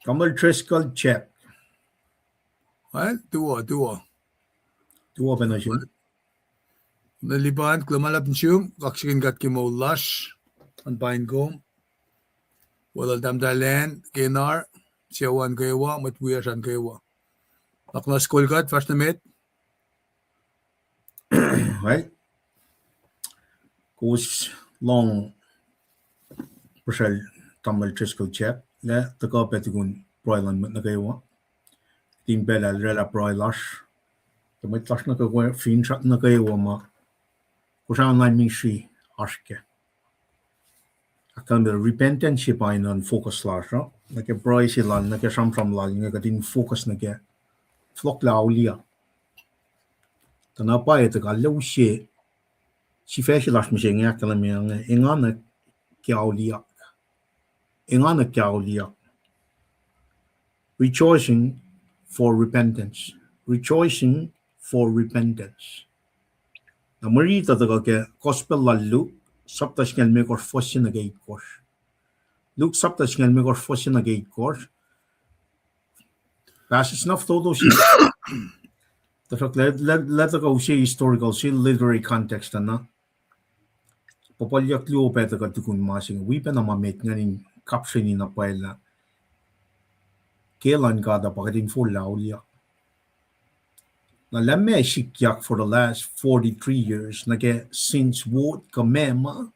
Kamal Triskel check. Right? Tuo. Tuo penasyon. Naliban, klamalap niyum, kaksikin gat kimolash, ang bain gom. Wala damdalen, genar, siyawan gawa, matwiyasan gawa. Aklas kolgat, fast na met. Right? Kus long Rochelle Kamal Triskel check. Le, taka petigun broilan mat na gawa. Team Bella rela broilash. Kamay tash na kagawa, fin shot na gawa ma. Kusang na mishi ashke. Akan the repentance pa in focus slash, no? Nake broi silan, nake samsam lang, nake din focus nake flok la ulia. Tanapa ito ka law siya, si feshi lash mo siya nga kalamiyang ingana kya ulia. Ingana kya ulia. Rejoicing for repentance. Rejoicing for repentance. Na marita ito ka gospel la Luke, sabtas nga may kor fosin na gate course. Luke sabtas nga may kor fosin na gate course. Passes na todo siya. Let go siya historical, siya literary context na. Papalyak liyo peta ka tukun masing. Wipa na mamit nga ning caption ni na paila. Kailan ka da pakating for laulia. Na lemme sikyak for the last 43 years. Nage since what kamema.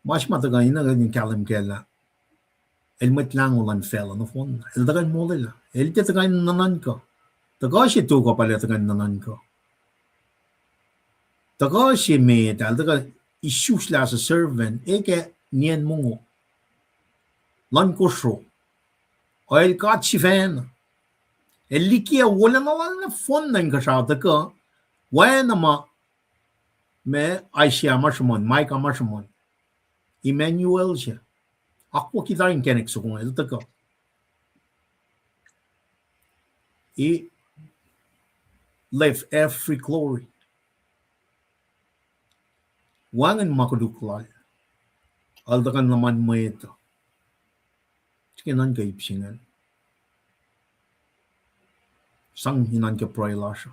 Mas matagay na ganyan kalam kela. Elmet lang ulan fela no fon. El tagay mo lila. El tagay nanan ka. Taga siya to ka pala tagay nanan ka. Taga siya may tal taga issues la sa servant eke niyan mo. Lan ko shro. Oil kat si fan. El likia wala na fon na ka siya taga. Wala na ma me ay siya marshamon. Mike marshamon. Emmanuel siya. Ako kita yung kenek sa kung ito ka. He left every glory. Wangan makuduklay. Aldakan naman mo ito. Sikinan ka ipsingan. Sang hinan ka proilasya.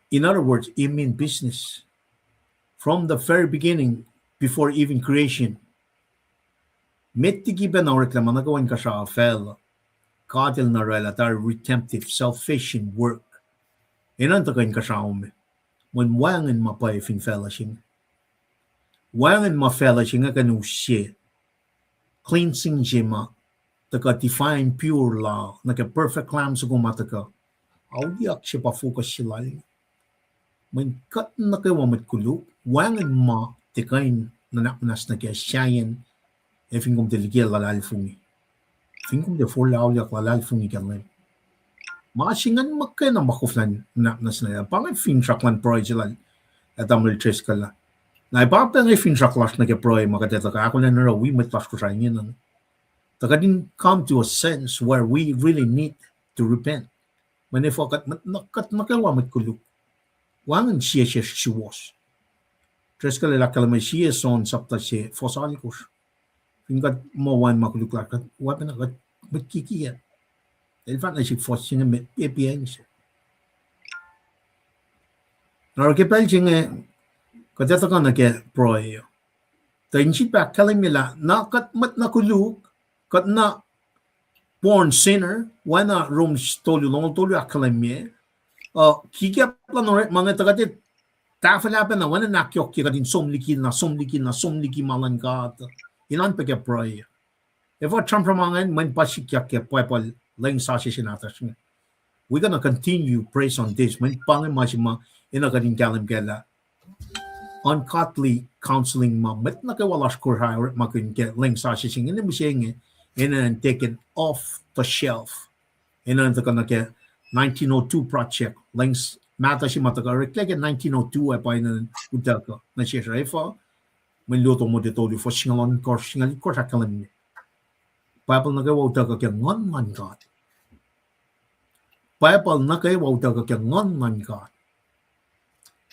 In other words, it means business. From the very beginning, before even creation, metigi ba na reklama nagawan ka siya fel, katil na relatar redemptive, selfish work. Inantagain ka siya ume. When wangan mapay fin fellowship. Wangan ma fellowship nga kanu siya. Cleansing siya ma. Taka define pure law. Naka perfect lamb sa kumata ka. Audiak siya pa focus siya lali. When kat na kayo matkuluk, wangan ma tikain nanaknas na kaya siyayan fin kom delegir lalalfungi. Fin kom de for lauliak lalalfungi kanlay. Maasingan makay na makuflan nanaknas na yan. Pangay fin shaklan proy sila at amul tres ka la. Na ipapang ay fin shaklas na kaya proy makateta ka. Ako na naraw, we matlas ko sa inyo na. Taka din come to a sense where we really need to repent. Manifokat nakat nakawa matkuluk. Wangan siya was. Tres ka lalak kalamay siya son sapta siya fosalikos. Fingat mo wan makuluklak at wapa na kat magkikiya. Elfat na siya fos siya nga pipiyan siya. Narkipal siya nga katata ka na kaya proy. Tayin siya pa kalimila na kat mat nakuluk kat na born sinner wana rom tolu long tolu akalimye. Kikya pa na mga tagatit tafalapan na wana nakyok kaya din somliki malan ka. Ilan pa kaya proy. If what Trump ramangan man pasikyak kaya pwepal lang sa siya sinatas nga. We're gonna continue praise on this. Man pangin masima inagaling kalam kaya uncotly counseling ma met nakawalas kurha makin get lang sa siya sing ina siya nga and taken off the shelf. Ina ka na kaya 1902 project links mata si mata ka reflect 1902 ay pa ina utal ka na siya refa man luto mo dito li for singalon course akalam ni Bible nagawa utal ka kaya ngon man God. Bible nagawa utal ka kaya ngon man God.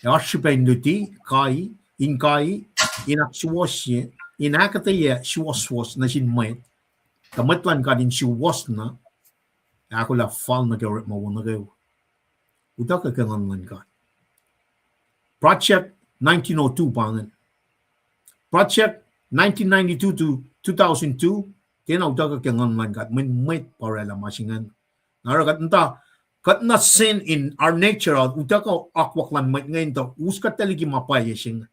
Yashipen luti kai inaksuwas siya inakataya siwas na sin Mwet Kamatlan ka din si was na, ako la fal na gawin mo na gayo. Uda ka kangan ka. Project 1902 pangan. Project 1992 to 2002, kena uda ka kangan ka. Mwet parela masingan. Naragat nta, kat na sin in our nature, uda ka akwaklan mwet ngayon to, uskat taligi mapayesing.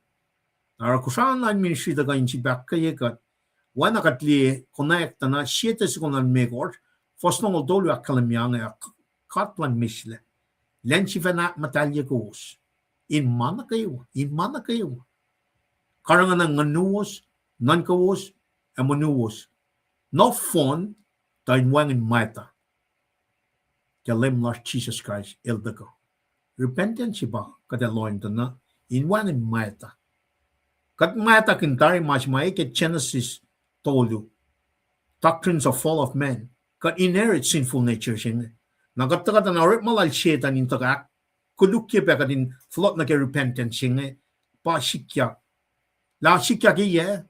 Narakusan lang ministry da ka inchi back kaya kat, wana katli connect na siete sekunden megor, fos nong dolu akalamyang katlan misle. Lenchi vana matalya kos. In mana kayo. Karangan ng nganuos, nankawos, amanuos. No fun, tayo wangin mata. Kalem Lord Jesus Christ, ildago. Repentance ba, kada loin na, in wangin mata. Kat mata kintari mas maike Genesis tolu. Doctrines of fall of man. Kat inherit sinful nature siya. Nagatagat na orit malal shetan in tagak. Kulukye pa kadin flot na ke repentance siya. Pa sikya. La sikya kiye.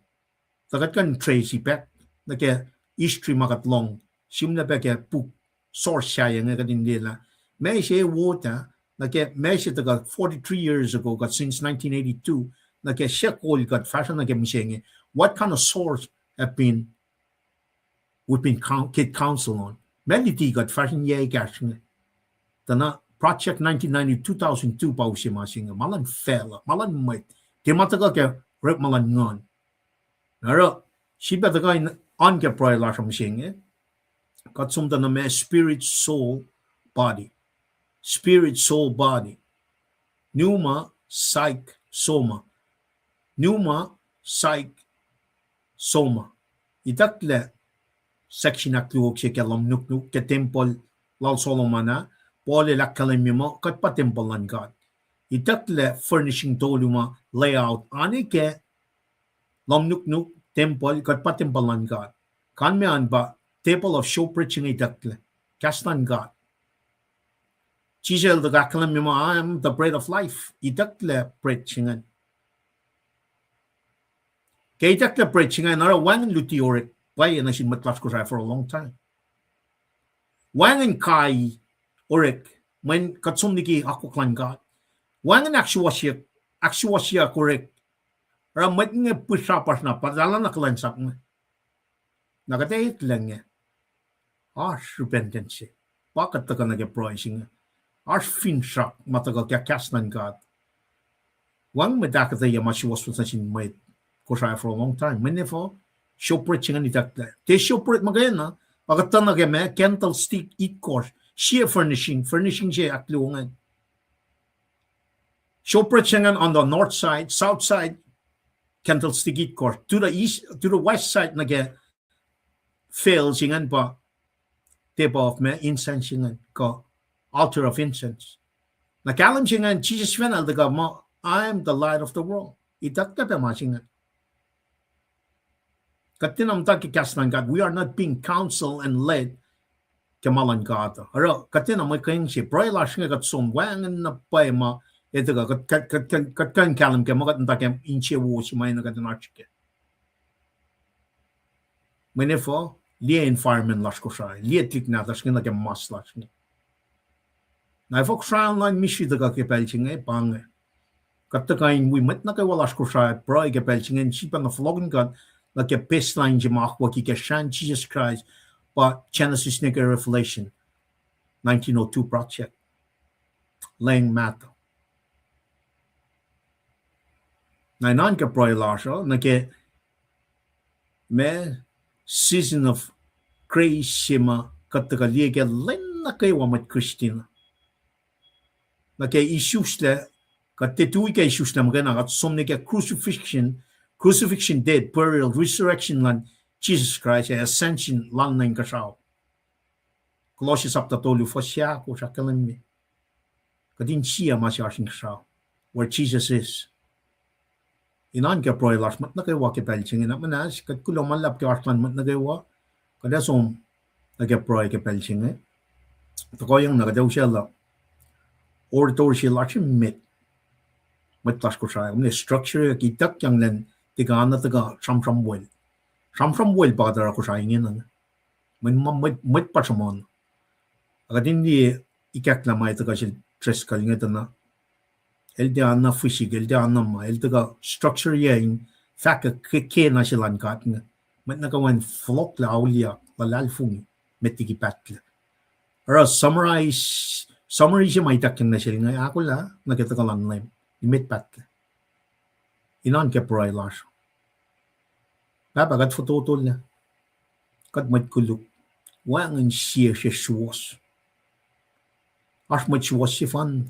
Tagat kan Tracy pek. Na ke history makatlong. Sim na pa ke puk. Source siya nga kadin nila. May siya water. Na ke may siya taga 43 years ago. Kat since 1982. Na ke siya call kat fashion na ke misenge. What kind of source we've been kid counsel on. Melody got fashion ye gash. Tana Project 1990 2002 pa usi masinga. Malan fella. Malan mwet. Timataga ke rep malan ngon. Naro, si betaga in on ke proy la sham singe. Kat sumta na me spirit, soul, body. Spirit, soul, body. Pneuma, psych, soma. Pneuma, psych, soma. Itakle section akluok siya kalam nuknuk ke temple lal solomana pole la kalamimo kat pa temple lan God. Itakle furnishing toluma layout ani ke lam nuknuk temple kat pa temple lan God. Kan me an ba table of show preaching itakle kastan God. Chisel the kalamimo I am the bread of life. Itakle preaching. Kaya itakle preaching nara wang luti orik. Why na sin matlas ko for a long time. Wangan kai orek when katsum niki ako klan God. Wangan akswasya korek. Ramat nga pusapas na padala na klansak nga. Nakatahit lang nga. Harsh repentance. Bakit taka nag-pricing nga? Harsh finshak matagal kaya kasnan God. Wang madakatay yamashiwas sa sin Mwet ko for a long time. Manifo, show preaching ni takla. Te show preach magayon na. Pagkatan na game, kental stick eat course. Siya furnishing siya at luungan. Show preaching on the north side, south side, kental stick eat course. To the east, to the west side na ge fails singan pa. Tip of me incense singan ko altar of incense. Nakalam singan Jesus venal daga mo. I am the light of the world. Itat ka pa masingan. Katinam takikasnan God, we are not being counseled and led kamalan God. Aro, katinam may kayong si Proy lash nga katsum, wangan na pay ma, ito ka, katkan kalam ka, magat ntakem inche wo si may nagatinarchike. Manifo, liya environment lash ko siya, liya tlik na, tas kina kem mas lash nga. Na ifok siya lang misi daga kipelching nga, pang katakain wimat na kay walash ko siya, Proy kipelching nga, sipa na flogging God, like a baseline jamak waki kashan Jesus Christ, but Genesis nigga Revelation 1902 project. Laying matter. Na non ka proy lasho, na ke me season of crazy ma katagaliga len na kay wamat Christina. Na ke issues le, katetuwi ka issues na magana at some nigga crucifixion, death, burial, resurrection lan Jesus Christ, ascension lang na yung kasaw. Colossians chapter 2, for siya ko sa kalan mi. Kadin siya masyasing kasaw, where Jesus is. Inan ka proy last mat na kayo wa kipelching ina manas, kat kulang man lap kiwartlan mat na kayo wa, kada som nag-proy kipelching eh. Ito ko yung nagadaw siya la, or siya lak siya mit. Matlas ko siya, structure kitak yang len, tiga na tiga, sam well. Sam well ba dara ko siya ingin. Mun mit pasamon. Agad hindi ikak lamay ito kasi tres kalinga na. El de anna fishig, el de anna ma, el taga structure yang faka ke na silan kat nga. Mat nakawan flok la aulia lalalfung metigi patla. Ara summary siya may takin na siya nga ako la nakita ka lang na met patla. Inan ke proy las. Baba kat fototol na. Kat mat kuluk. Wangin siya suwas. As mat suwas si fan.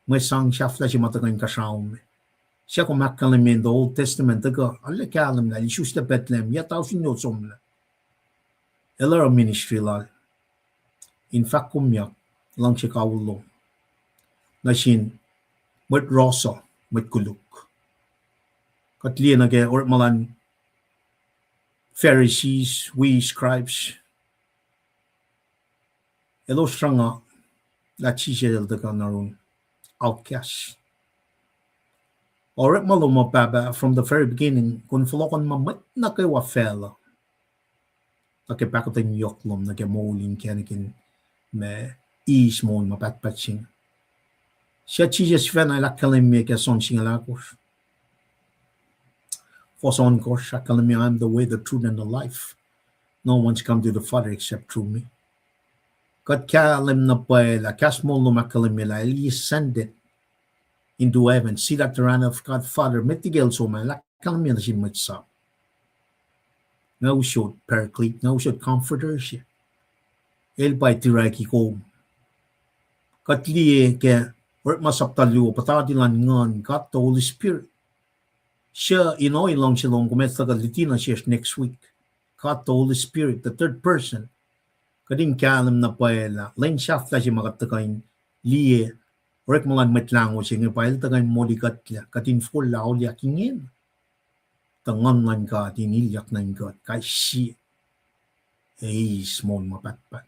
May sang shafla si matakan kasaum. Siya ko makalamin the Old Testament taga alle kalam la isus na Bethlehem ya tao sinyo somla. Elara ministry la. In fact kumya lang siya kawulo. Na sin mat rosa mat kuluk. Katliya na kaya or malan Pharisees, we scribes. Elo stranga la chisel taga naroon outcast. Or maluma baba from the very beginning, kung fulokon mamat na kay wafela. Nakipakotin yoklom, nakimolin kanikin me is mo mapatpatsing. Siya chijas fan ay lakalim me ka son singalakos. For son kos, akalim I'm the way, the truth, and the life. No one's come to the Father except through me. Kat kalim na pa la kasmol no makalim me la send it into heaven, see that the hand of God Father mitigel so man la kalmian si matsa. No should paraclete, no should comforter siya. El bay tiraki ko. Katliye ke or masaptalyo patadilan ngan got the Holy Spirit. Siya inoy long silong kumesta ka litina siya next week. Got the Holy Spirit, the third person. Kading kalam na paela, len shafta siya makatakain liye. Orek malan metlango siya ngayon tagay modikat niya katin full lao liya kingin. Tangan lang ka tinilyak na ingat kay siya. Small mapatpat.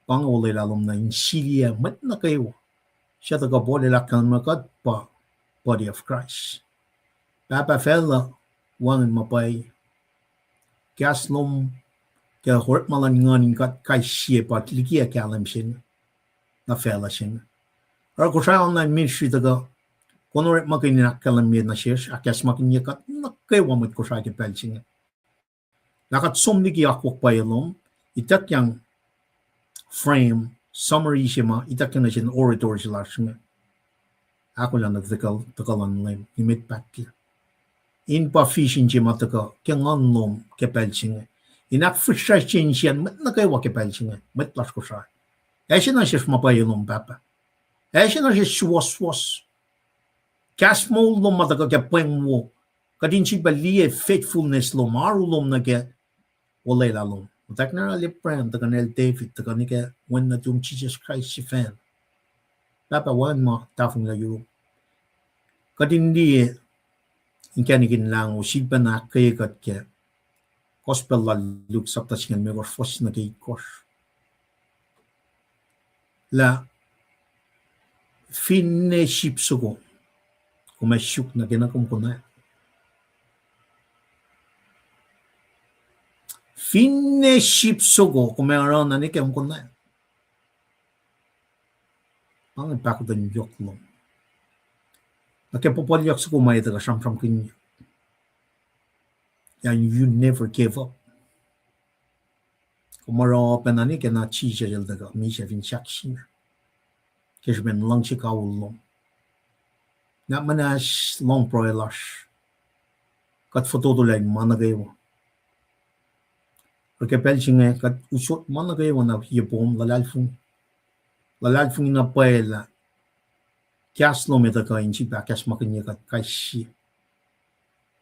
Pangawalay lalom na in siya mat na kayo. Siya taga body lakang makat pa body of Christ. Papa fella wangan mapay. Kaslom kaya horek malan nganin kat kay siya pat likiya kalam siya na fella siya. Or kung siya online ministry taga, kung orat makininakalamid na siya, akas makinyakat, nakaiwamit ko siya kipelsin. Lakat sumnigi akwak pa yalom, itak yang frame, summary siya ma, itak yang na siya orator sila siya. Ako lang nagtakalan lang, imit patla. In pa fishing siya mataka, kaya nganlom kipelsin. Inak frisha siya, mat nakaiwa kipelsin, mat las ko siya. Ay siya na siya mapayalom, papa. Siya na siya suwas-was. Kas mo lom mataga kaya pweng mo. Kadin siya baliye faithfulness lom. Aru lom na kaya walay lalom. Matak na alipran, taga nel David, taga ni kaya when na yung Jesus Christ si fan. Papa, wan mo, tafong na yun. Kadin di, in kaya ni Lango, siya na kaya kat kaya. Gospel lalug sa tasingan may fos na kaya kos. La, finne shipsugo kuma shuk na ginakum ko na finne shipsugo kuma aron na nikem ko na ang ipako dan yoklom nakipopolyak sa kumay taga samsam kinyo and you never gave up kumaro penani kena chisha jel daga misha vin shakshina Kish ben lang si kawulong. Na manas long proelash. Kat fotodolay managay mo. Porque pelsi nga kat usot managay mo na hiyapom lalalfung. Lalalfung na paela. Kias lo meta ka inchi pa kias makinya kat kaisi.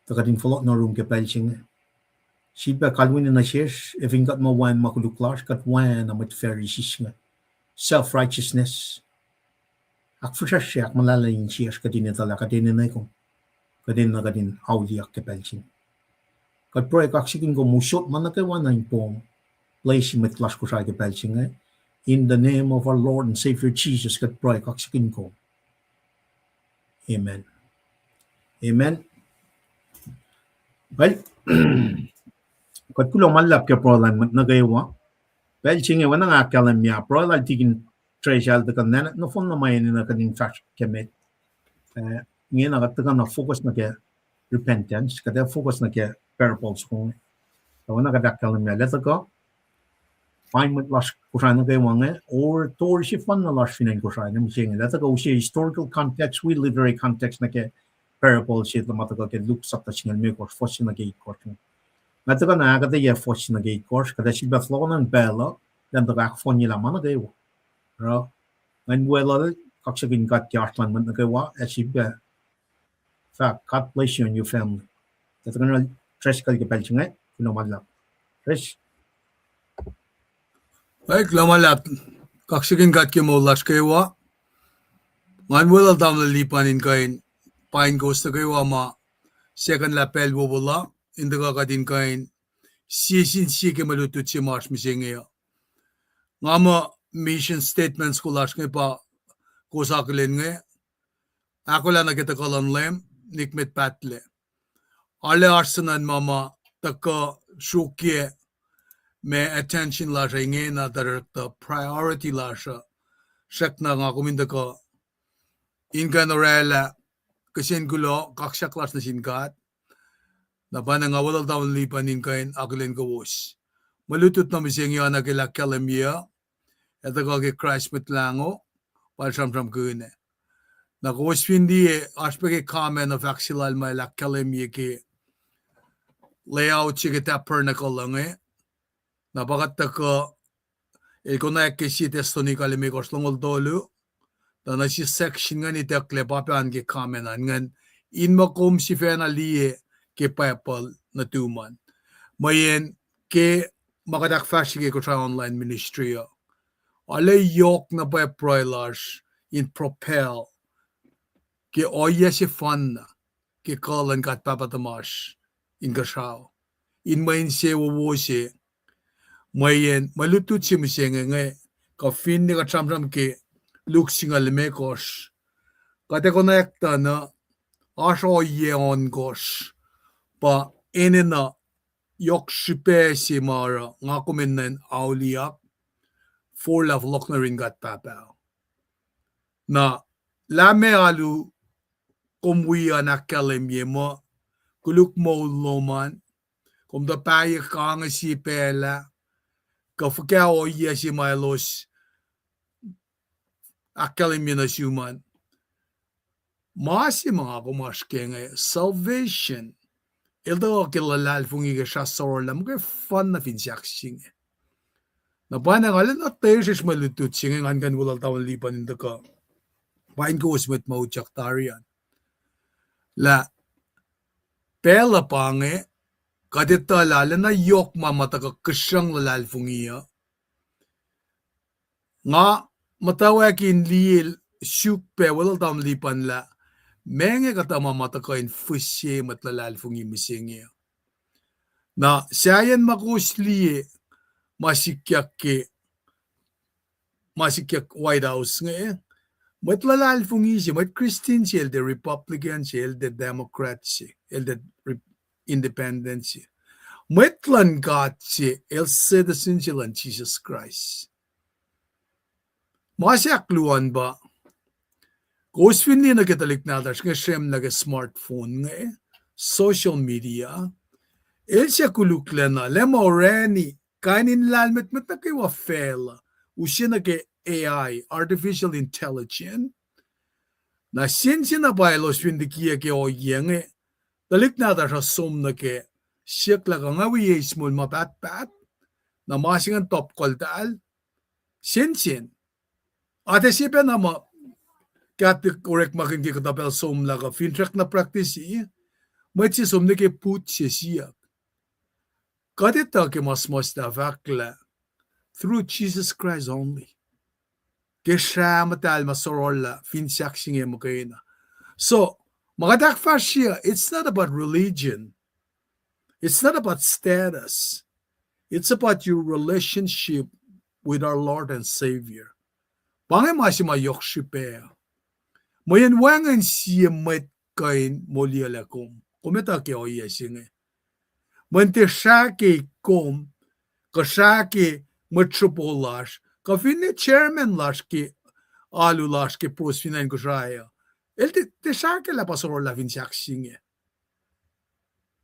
Takatin folot na room ke pelsi nga. Sipa kalwin na shish. If ingat mo wan makuluklash kat wan na mat Pharisees nga. Self-righteousness. Akfusha siya, malalayin siya, kadin tala, kadin na ko. Kadin na kadin, auli ak kepelsin. Kad proyek aksikin ko musot, manakawa na yung pong, place met klas ko sa kepelsin. In the name of our Lord and Savior Jesus, kad proyek aksikin ko. Amen. Amen. Well, Kot kulo malap ke prolan mat na gaywa. Bel chinge wana nga kalam ya prolan tigin treasure de kan na no fon na may ni na kaning fact kemet. Ngayon na katakan na focus na ke repentance, kada focus na ke parables kung. Wana kada kalam ya let go. Find mat las kusan na gaywang or tor si fan na las finan kusan na mching. Let go si historical context, we literary context na ke parables si lamata ko ke look sa ta singal me ko fos na ke ko. Nataga na agad ay force na gay course kada si Bethlo ng Bella dan daga phone nila man gay wo. Ro. Ngan wala kaksagin kat yartman man gay wa at si be. Fa God bless you and your family. Nataga na tres ka ke pelchinga kuno madla. Tres. Ay klamalap kaksigin gat ki maulas kaywa. Ngan wala dam lipanin kain pine ghost kaywa ma second lapel wala indaga kadin kain sisin sike malutut si marsh misingya. Ngama mission statements ko lash ngay pa kusakilin ngay. Ako lang nakita kalan lem nikmet patle. Ale arsanan mama taka shukye me attention lasha ngay na directa priority lasha. Shak na nga kuminda ka inka norela kasin gulo kaksak las na sinkat. Nabana nga walal daw lipan inkain akilin kawos. Malutut na misingya na kila kalamya. Ito ka kay Christ mit Lango. Palsam-sam kune. Nakawos hindi aspeke comment of axilal may la kalamya ki layout siya kita pernacle lang Nabakat ka ikonak kisi testoni kalimi koslongol dolu. Dana si section nga ni tekle papian ki commentan ngan inmakom si fena liye ke payapal na tuman. Mayen ke makadak fashi ke ko online ministry Ale yok na pa proilars in propel ke oya si fan ke kalan kat papatamash in gashaw. In main se wo se mayen malutut si misenge nga ka fin ni ka chamram ke luksingal mekos. Kate konekta na asho yeon gosh pa enena yok shipe si mara nga kuminnen auliak for love lock na rin gat papaw. Na lame alu kumwiya na kalimye mo kuluk mo loman kum da paye kanga si pela ka fuka o iya si mailos akalimye na siuman. Masi mga kumaskenge salvation ildo kilalal fungi ka siya sorla mga fun na finsaksing na bana ngalan at tesis malutut singa ngan kan wala tawon lipan inda ka pain ko usmet mauchak tarian la pela pange kadita lala na yok mamata ka kasyang lalal fungiya nga matawakin liil syuk pe wala tawon lipan la menge kata mamata ka in fusye matlalal fungi misingya na sayan makusliye masikyak White House nga matlalal fungi siya, mat Christian siya, the Republican siya, the Democrat siya, the Independent siya. Matlan God siya, citizen siya lang Jesus Christ. Masakluan ba? Kuswin niya nagkatalik natas nga siyem nag-smartphone nga social media, siya kulukla na, lemo reni, kainin lalmet na kayo fail. Usya na ke AI, artificial intelligence, na siya na bailos windikiya ke o yenge, dalik na sa som na ke, siya ka nga wiye small mapat-pat, na masingan top call taal, siya. Ate siya pa na kati correct makin ki katapel som la ka, fintrack na practice siya, may siya som na ke put siya. Kadita ke mas na fakla, through Jesus Christ only. Kesha matal masorola finsaksing mo kayo na. So, mga dakfasya, it's not about religion. It's not about status. It's about your relationship with our Lord and Savior. Pangay masima yokshipe. Mayan wangan siya mat kain molialakum. Kumita ke oya singe. Mante shaki kom, ka shaki mutchupolash, ka finne chairman lashki, alu lashki pos finan kushaya. El te shaki la pasor la vinchaksinge.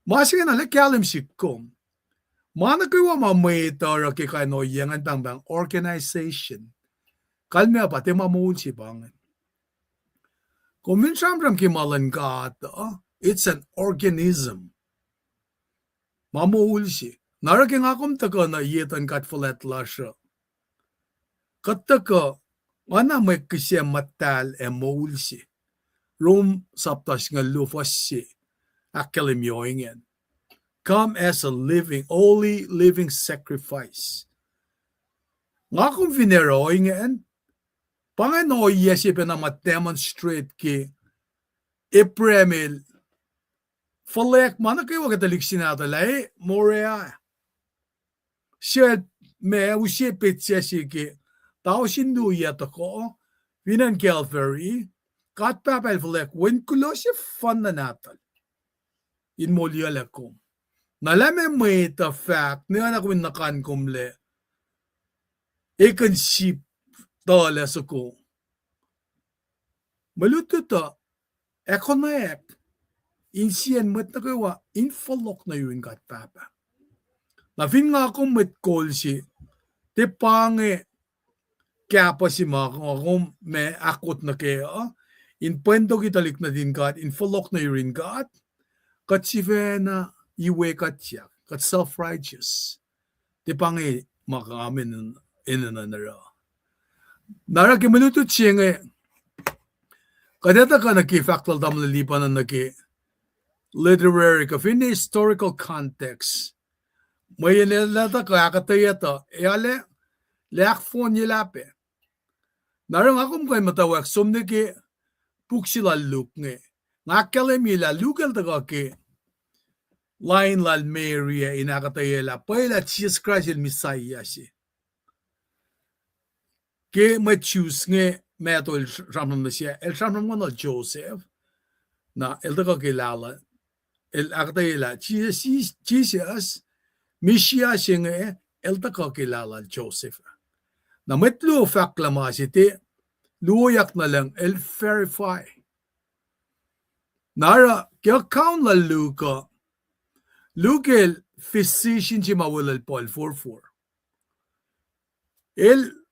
Masige na le kyalim sikkom. Mana kuwa mamita ra ki kai no yangan bang organization. Kalmea pa te mamul si bangan. Kumin shamram ki malangata, it's an organism. Mamul si. Naraking akom taka na yetan kat falet lasha. Kataka, ana may kisya matal e maul si. Rum saptas nga lufas si. Akalim yoingen. Come as a living, only living sacrifice. Nga kung vineroingen, Panginoon yesi pa na ma-demonstrate ki ipremil falek mana kayo katalik sinatalay morea. Siya me usiya pitsesi ki tao sindu yata ko vinan Calvary kat papel falek wen kulo siya fan na natal. In molya lakom. Nalame may ta fact na anak win nakan kumle ikan sip tala sa ko. Maluto ta ekonayak insiyan mat na kawa infalok na yun kat papa. Na fin nga akong mat call si te pange kaya pa si mga akong may akot na kaya in pwento kitalik na din kat infalok na yun kat kat si Vena iwe kat siya kat self-righteous te pange makaamin inanara. Nara ki maluto siya nga kadeta ka naki-factual damlalipan na naki literary ka fin historical context may nilata ka katayata yale leak phone yilape narang akom kay matawak sumne ki puksila luk nge ngakale mila lukal taga ki line lal Maria inakatayela paila Jesus Christ il Messiah si ke choose nge meto el shamram na siya el shamram na Joseph na el taga kilala el akatayela Jesus Mishia singe el taga kilala Joseph na metlo faklama si te luyak na lang el verify nara kya count la luka lukel physician si mawala el Paul 4:4 el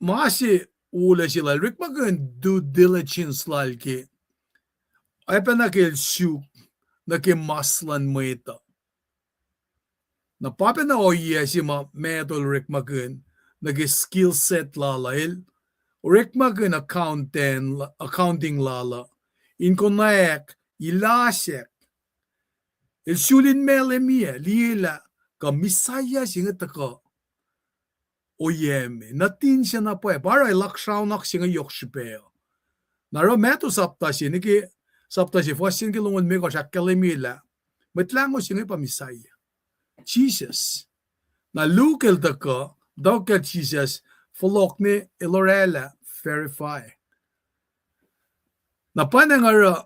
masi ula sila rik magan due diligence lalki ay pa nakil syuk naki maslan mo ito na papa na oye si ma metol rik magan naki skill set lala el rik magan accounting lala in konayak ilasek el sulin mele miya lila ka misaya singa taka oyeme natin siya na po para ilakshaw nak siya nga yokshipeo naro meto sapta siya niki sapta siya fasin kilungon me ko siya kalimila metlango siya nga pamisaya Jesus na lukel taka daw ka Jesus fulok ni ilorela verify na panangara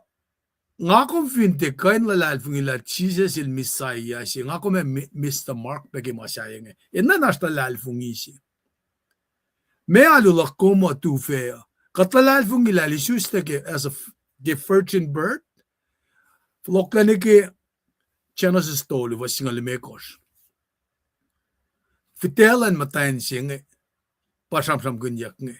nga kong finte kain lalal fungila Jesus il Messiah siya nga kong Mr. Mark pagi masaya nga ina nasta lal fungisi me alulak como tu fea katalal fungila li ke as a virgin birth fulok ni ke Genesis tolu was singa limekos fitelan matayin siya nga pasam-sam ganyak nga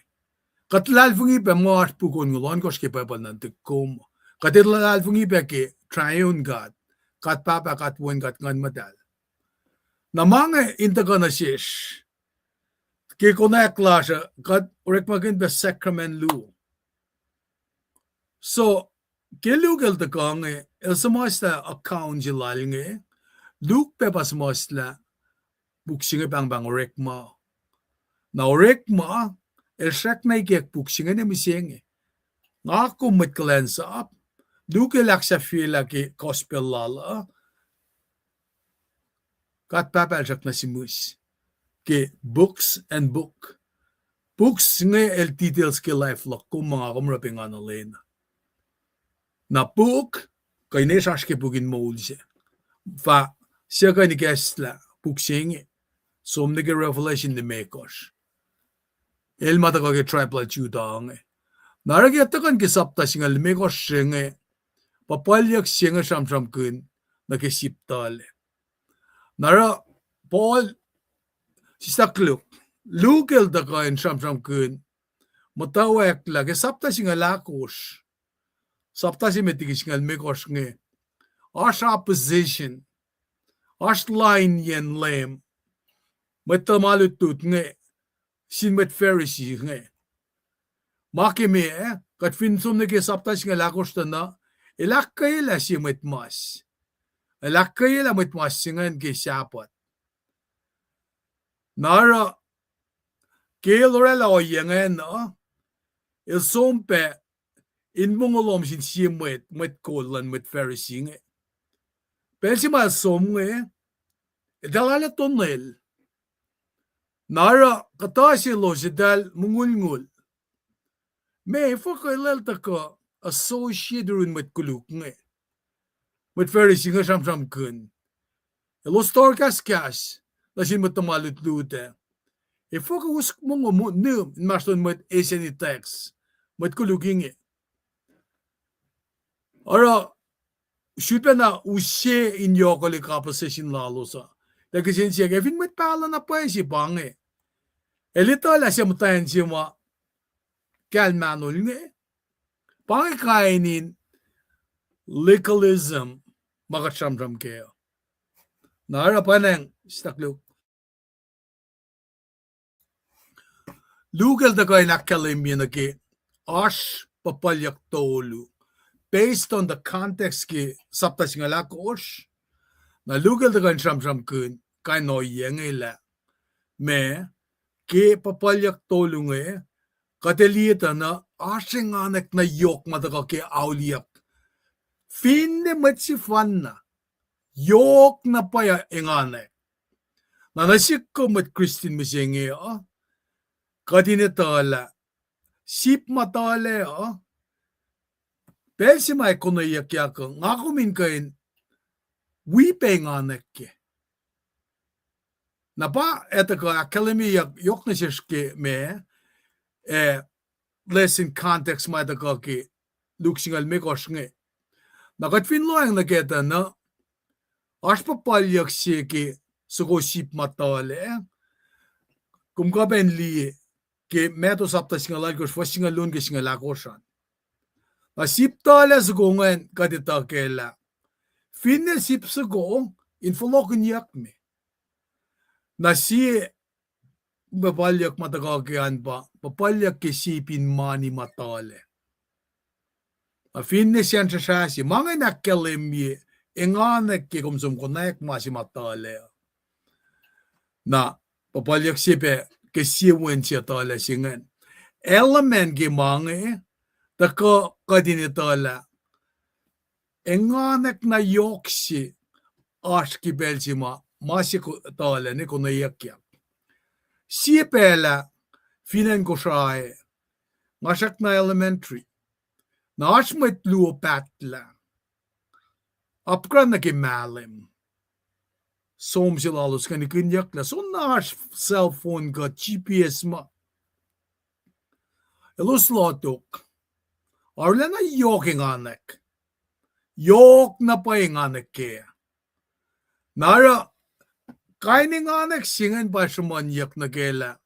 katalal fungi pa Mars pukon ngulon kos ke pa nantik como katalal fungi pa ke triune God kat papa kat wen kat ngan madal na mga intaga na shish ke konak lasha kat urek magin ba sacrament lu so ke lugal ta kang el samasta account jilal nge luk pe pas mosla buksing bang bang urek ma na urek ma el shak na ikek buksing ne miseng nga ko mit cleanse up luk elak sa fila ke gospel lala kat papa el shak na simus ke books and book books nga el details ke life lock kung mga kumraping analena na book kay nesas ke bugin mo ulse fa siya ka ni Kesla, puksing, som nige revelation ni Mekos. Elmata ka ke tripla Judang. Naragi atakan ke sapta singal Mekos singe, papalyak singa sam kun, na ke siptale. Nara, Paul, sisakluk, lugel da ka in sam kun, matawak la, ke sapta singal lakos. Sapta si metigis singal Mekos nge, Ash opposition, Ash line yen lem, Metamalutut nge, sin met Pharisee nge. Maki me kat finsum ne ke saptas nga lakos na, ilakay la si met mas. Ilakay la met mas singan ke sapat. Nara, ke lorela o yengen no, ilsompe, in mongolom sin si met kolan met Pharisee nge. Pensi ma som nge, idalala tonel. Nara, katasi lo si dal mungul-ngul. Me fokailal taka associated met kuluk nge. Met Pharisee nga sam kun. Elo stor kas, lasin met tamalut lute. E foka husk mongo mo num, maston met eseni text, met kuluk nge. Ara, syupe na usye in yokoli opposition lalo sa. Lagi siya kevin met pala na pa si bange. Elita la siya mutayan siya ma kalmanol nge. Bange kainin legalism makasam kayo. Nara pa nang stakluk. Lugal da kayo nakalimya na ki ash papalyak tolu. Based on the context ki saptas nga lakos, na lugal da kayo sam kun, kayo no yengila. Me, ki papalyak tolu nga, katelita na asing anak na yok mataka ki auliyak. Finne matsi fanna. Yok na paya ingane. Na nasik ko mat Christian misingi kadinetala. Sip matale Pelsi may kono yak ngako min kain wipe nganek ke. Na pa eta ko academy yok na shishke me lesson context may da ko ki luksingal me kosnge. Nakatfin loang naketa na Ashpa palyak siya ki suko sip matale. Kung kaben li ki meto sapta singa lagos fa singa lun ki singa lakosan. Na sip tale suko ngayon kadita kela. Finne sip suko infolokin yak me. Na siya papalyak matakakian pa. Papalyak ki sipin mani matale. Na finne siya siya siya. Mga nakalimye. Enganek ki kumsum konek masi matale. Na papalyak sipe ke siwen siya tala singan. Element ki mange tako kadinitala. Enganek na yoksi aski belsima masi tala ni kunayakyak. Sipela finan ko siya masak na elementary. Na asmet luo patla. Apkran na kimalim. Som sila alos ka ni kinyak na. So na cellphone ka, GPS ma. Elos lotok. Arla na yoking anak. Yok na pa yung anak kaya. Nara, kaining anak singan pa sumanyak na kela.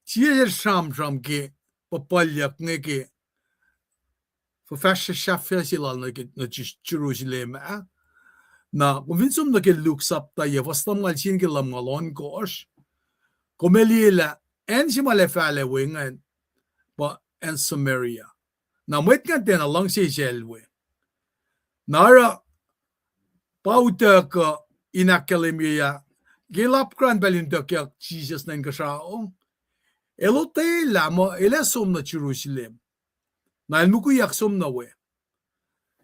Siya sam ki papalyak nga ki. Förfärs chefia sila na Jerusalem na kuminsum na kiluk sapta ya vastam ngalsin kilam ngalon kosh kumelila en si malefale wingan pa en Samaria na mwet nga tena lang si selwe nara pauta ka inakalimia gilap kran belintok ya Jesus na nkasao elote lamo elesum na Jerusalem na ilmuku yaksom na we.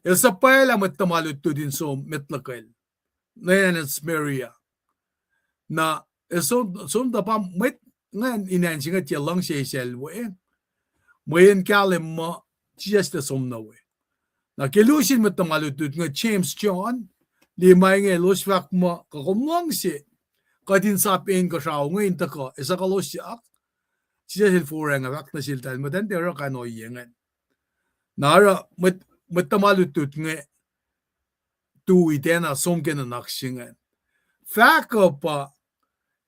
El sapay la matamalut to din som metlakal. Na yan Samaria. Na som da pa met ngan inan singa tia lang siya selwe. Mayan kalim mo just the som na we. Na kilusin matamalut to nga James John limay nge los fak mo kakumwang si kadin sapin ko siya ngayon tako isa ka los siya siya silfurang avak na siltal mo den dero ka no yengan nara matalutut nge tu itena somken na naksingan fak pa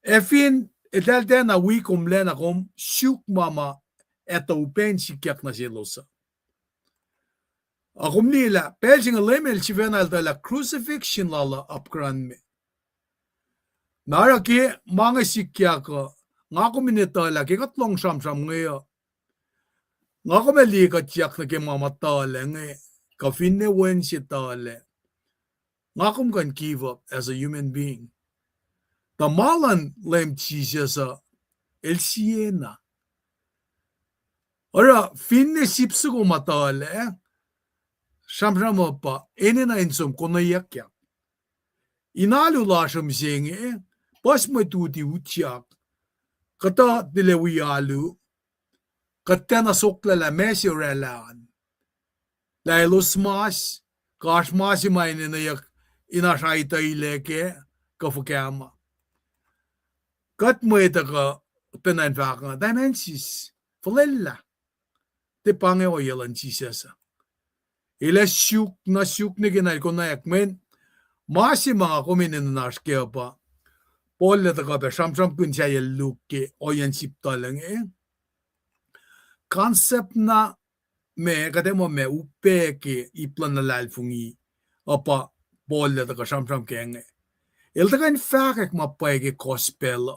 efin etal tena wikum lena kom shuk mama eto upen sikyak na silosa akum nila pelsing lemel chivenal la crucifixion lala upgrand me nara ki mga sikyak nga kuminita la ki katlong sham ngayo nga kumeli ka tiyak na ki mama tale nge ka finne wen si tale nga kum kan give up as a human being tamalan lem Jesus el siena ora finne sipsugo matale shamramo pa enena insom konayakya inalu lasham singe pas matuti utyak kata dilewialu katena sokla la mesiorelan lailos mas kashmasi mainena yak inashaita ileke kafukama kat moeta ka tenan faka dimensis falella te pange o yelan chisesa ila syuk na ginay ko na yakmen masi mga kuminin na naskeo pa polle ta ka be shamsham kun siya luke o yan sipta lang concept na me kate mo me upeke iplan na lalfungi apa polle ta ka shamsham kenge ilta kan fakak mapayge gospel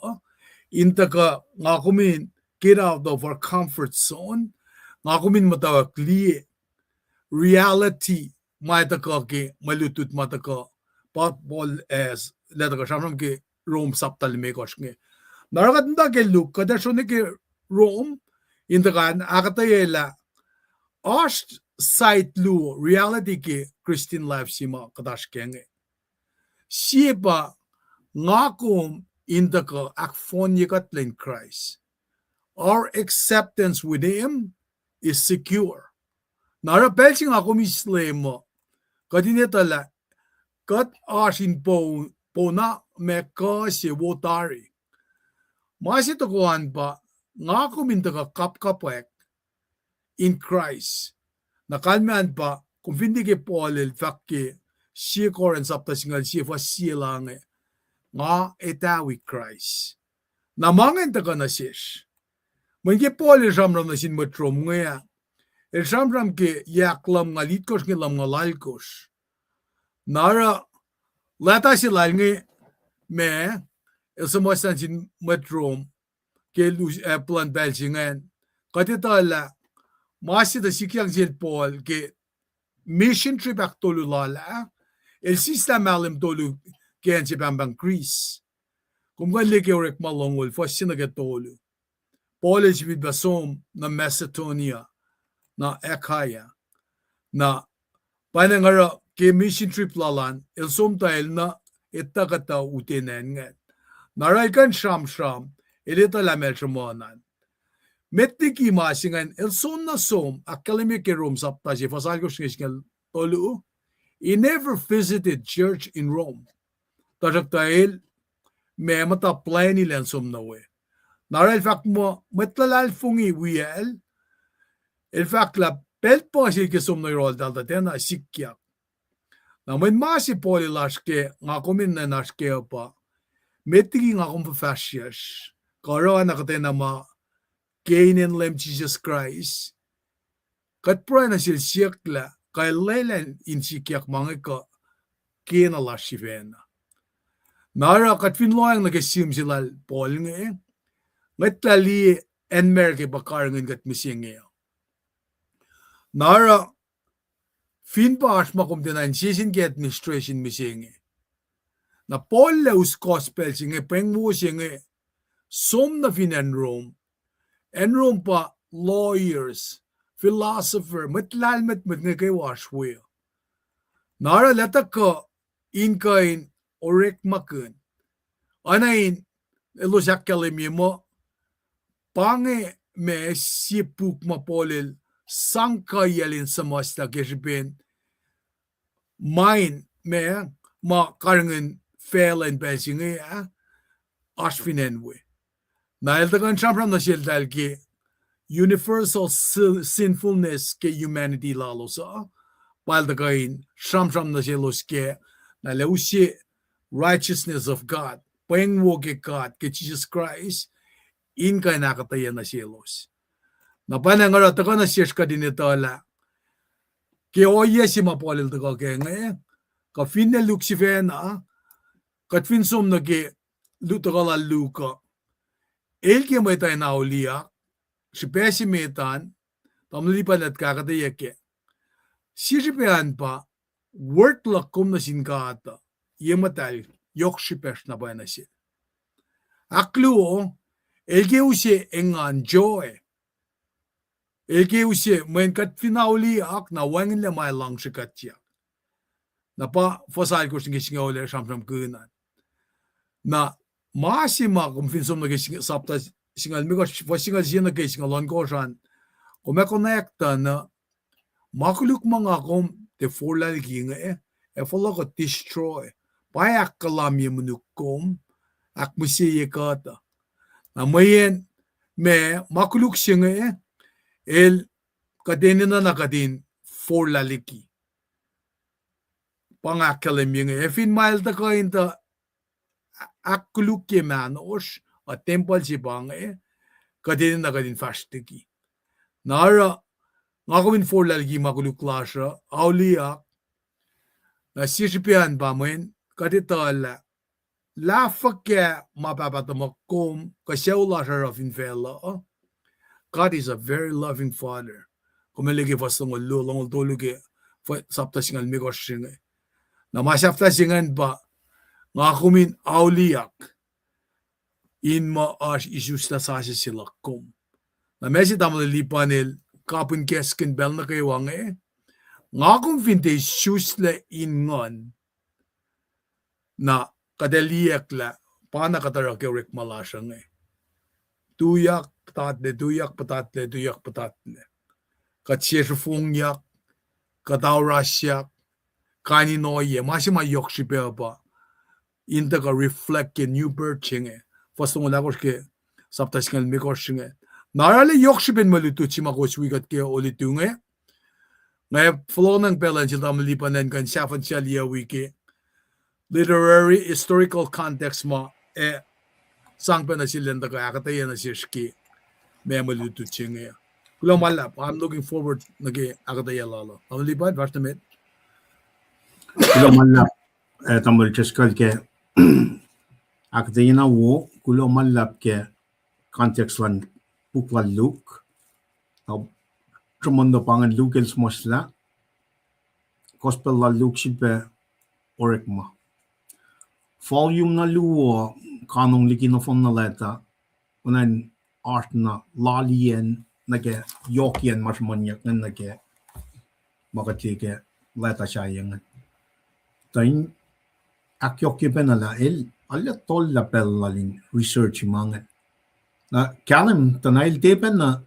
inta ka nga kumin get out of our comfort zone nga kumin matawag liye reality maita ka ke malutut mata ka pat bol as leta ka shamram ke Rome saptal me koshge naragat nda ke look kada shone ke Rome inta kan akatayela ost site lu reality ke Christian life sima kadash kenge sipa ngakum inta ka akfon yikat len Christ our acceptance with him is secure nara pelsing ako misle mo kadinetala kat asin po na me ka si wotari masito kuan pa nga kuminta ka kapkapwek in Christ nakalman pa kung hindi ke polel fakke si koren sapta singal si fa silange nga etawi Christ namangen ta ka na sish menge polel jamram na sin matrom nga el shamram ke yaklam nga litkos nge lam nga lalkos nara lata si lalnge me el samosan sin matrom ke lus plan belsingan katitala masi da sikyang zil pol ke mission trip ak tolu lala el sistem alim tolu ken si bambang Greece kung gan leke orek malongol fa sinaga tolu polis vid basom na Macedonia na Ekaya na panangara ke mission trip lalan el somtail na itakata utenen ngat naray kan sham elita lamel shamonan metiki masingan el son na som akalemi ke Rome sapta si fasalgos ngiskel tolu he never visited church in Rome tajaktail me mata plani len som na we naray fact mo metlalal fungi wiel el fact la pelt po si ke som na rol dalta tena sikya na men masi poli laske nga kumin na naske pa metiki nga kum fascias karo na katena ma kainin lem Jesus Christ kat pro na sil sikla kay lelan in sikyak mga ka kina la shivena nara kat finloang nagasim silal pol nga ngatali enmer ke bakar ngin kat mising nara fin paas makum dinan sisin ke administration mising na pol leus gospel singe pengmo singe som na fin en Rome pa lawyers philosopher matlal met nga kay washwe nara leta ka inkain orek makun anain elosak kalemi mo pange me sipuk mapolel sangka yelin samasta gesben mine me ma karngin fail and passing ashfinenwe. Na eldagan chamram na shildal ke universal sinfulness ke humanity lalosa. While the gain chamram na sheloske na leusie righteousness of God. Pengwo ke God ke Jesus Christ in kay nakataya na shelos. Na panangara taka na sheshka dinitala. Ke oye si mapolil taka ke ngayon. Ka finne luksifena. Kat finsum na ke lutakala luka. Elke may tayo na uliak. Si pesi metan. Tamlipan at kakataya ke. Sisipayan pa. Work lakum na sinkata. Yematal. Yok si pes na ba na siya. Akluo. Elke usi engan joy. Elke usi main kat finauliak na wangin lemay lang si katya. Na pa fasal ko singi ule samsam kunan. Na masima kung finsum na kising sapta singal mi ko fasingal siya na kising Lango san. Kung may connecta na makuluk mga kung te forlal kinga follow ko destroy. Payak kalam yung manukom ak musiye kata. Na mayen me makuluk siya nga el kadinin na nakadin forlaliki. Pangakalam yung fin mile ta ko inta akuluk ke manos a temple si bang kadinin na kadin fastiki. Nara ngakumin forlaliki makuluk lasha auliak na sisipian pa men kaditala lafak ke mapapatamakom kasyaw lasha rafin fella. God is a very loving father. Kumaligi fastong long tulugi sapta singal migos singa. Na masafta singan ba ngakumin auliak in maas isusta sa sila kum. Na mesi tamang lipanil kapun keskin bel na kayo ngakum finte susle in ngon na kadaliyak la pana katara kewrik malasang tuyak patatle. Katsirfungyak, kataurasyak, kaninoye, masima yokshipepa, inta ka reflect ke new birth chinge. Fastong ulagos ke saptasingal mikos chinge. Narali yokshipin malutu chimakos wigat ke olitunge. Ngay flow ng pelan sila malipanan kan safan siya liya wiki. Literary historical context mo sangpa na sila nda ka akataya na sirski. May malutu chinge. Kulang malap. I'm looking forward nagi akataya lalo. Malipan, vasta mit. Kulang malap. Tamil cheskal ke akataya na wo kulang malap ke context lan bukla Luke. Tremendo pangan Luke els mosla. Gospel la Luke sipe orekma. Volume na luo kanong liki na fon na leta. Unan art na lalien nage yokien mas manyak na nage makatike leta siya yang. Tain akyokye penala alla tolla pellalin research mangan. Na kalim tanail tepen na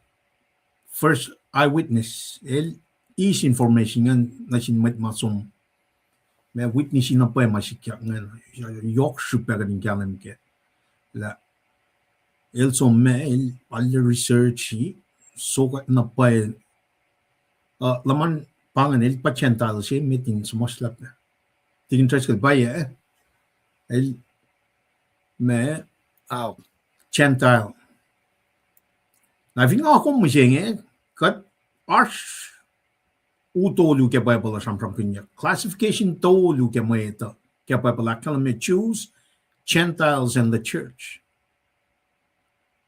first eyewitness is information na sinmet masum. May witness na pa masikyak ngan yok super din kalim ke. La so me all research so na pa laman pangan pachental si meeting sumaslap na. Tingin tres kal baya me Gentile. Na vin ako mo siya kat arch utolu ke Bible sam kinya. Classification tolu ke maeta ke Bible kalame Jews, Gentiles and the church.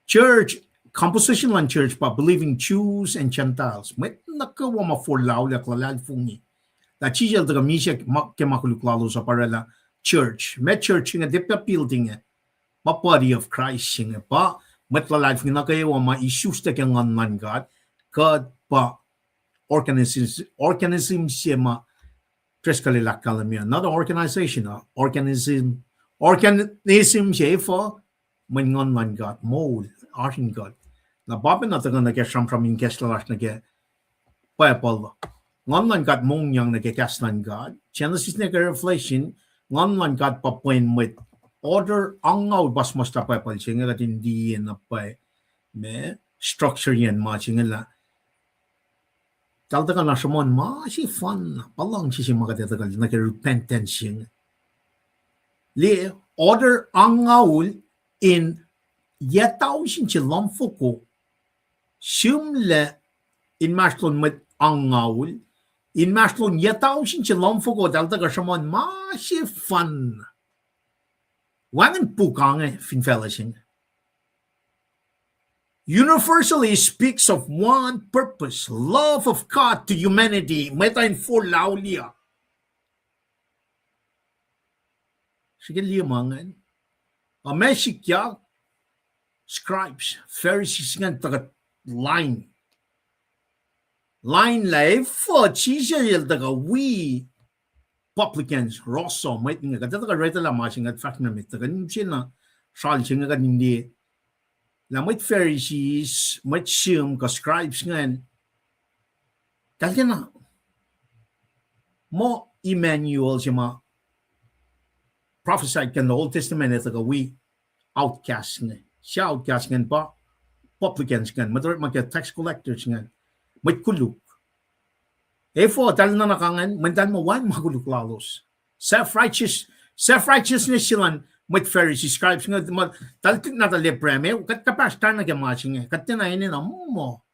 Church composition lan church pa believing Jews and Gentiles. Met nakawa ma for laula klal fungi. La chijel daga misha ke makuluklalo sa parala church. Met church nga depta building ma body of Christ nga pa matlalad nga kayo ma issues ta kang ngan God pa organism siya ma treskalila kalamia. Not an organization, organism siya for man ngan God, mold, art in God. Na babin na taga nag-esram from in kesalash nag pa pala. Ngan God mong yang nag-keslan God. Genesis nag-Revelation ngan kat papoin met order angaw bas mas tapay pal singa kat hindi na pa me structure yan ma singa la talta ka na samon ma si fun palang si makateta ka na repentance singa li order angaul in yataw sin chilam fuko simle in maston met angaul in maston yataw sin chilam fuko talta ka samon ma si fun wangan pukang fin fellowship universally speaks of one purpose, love of God to humanity. Meta in full laulia. Sige limangan. A mesikya scribes, Pharisees ngan taga line. Line life for chisya yel taga we publicans rosso might nga taga reta la masing at fact na mit taga nimsina sal singa ka hindi. La mit Pharisees, mit siyum ka scribes ngan. Talya na. Mo Emmanuel siya ma prophesied kan the Old Testament ito ka we outcast nga. Siya outcast ngan pa. Publicans ngan. Madarat mga tax collectors ngan. Mit kuluk. Efo, tal na nakangan, mandan mo wan makuluk lalos. Self-righteousness silang mit Pharisees, scribes nga, taltik na tali preme, kat kapastar na kamasing kat tinayin na mo.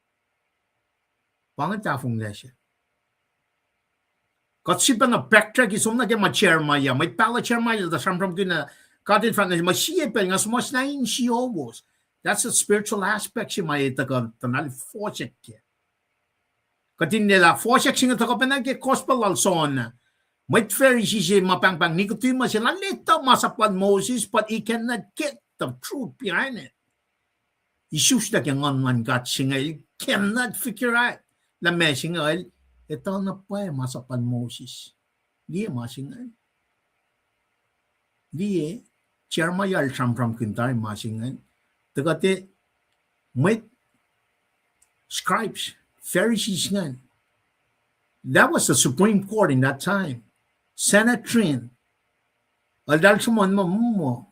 Pangatafong lesya. Kat sipa na backtrack isum na kaya chairmaya, may pala chairmaya, da samram ko na, katin fan na, masiyepel nga sumas na in siyobos. That's a spiritual aspect siya may itakan, tanali fosek kaya. Katin nila, fosek siya nga takapan na gospel alson na, may Pharisees siya mapangpang Nicodemus sila lito masapan Moses but he cannot get the truth behind it. Isus na kaya ngan gat singal cannot figure out la mesingal ito na pa masapan Moses. Di masingal. Di chairmayal samram kintar masingal. Tagate may scribes, Pharisees ngan. That was the Supreme Court in that time. Sanhedrin. Aldal sumon mo.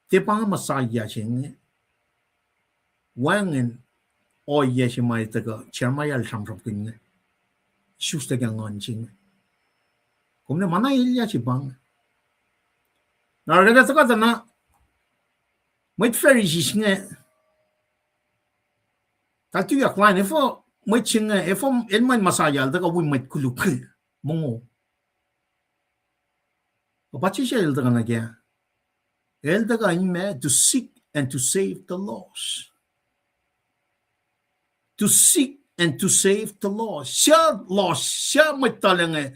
Ti pa nga masaya siya. Wangin o yes si may taga chairmayal samsam kanya. Susta kang ngon siya. Kung na manayilya si bang. Naragata ka na. May Pharisees nga. Tatuyak line. Ifo may siya nga. Ifo ilman masaya. Daga win may kuluk. Mungo. Bachi siya ilda ka na kaya? Ilda ka ime to seek and to save the lost. To seek and to save the lost. Siya lost. Siya may talang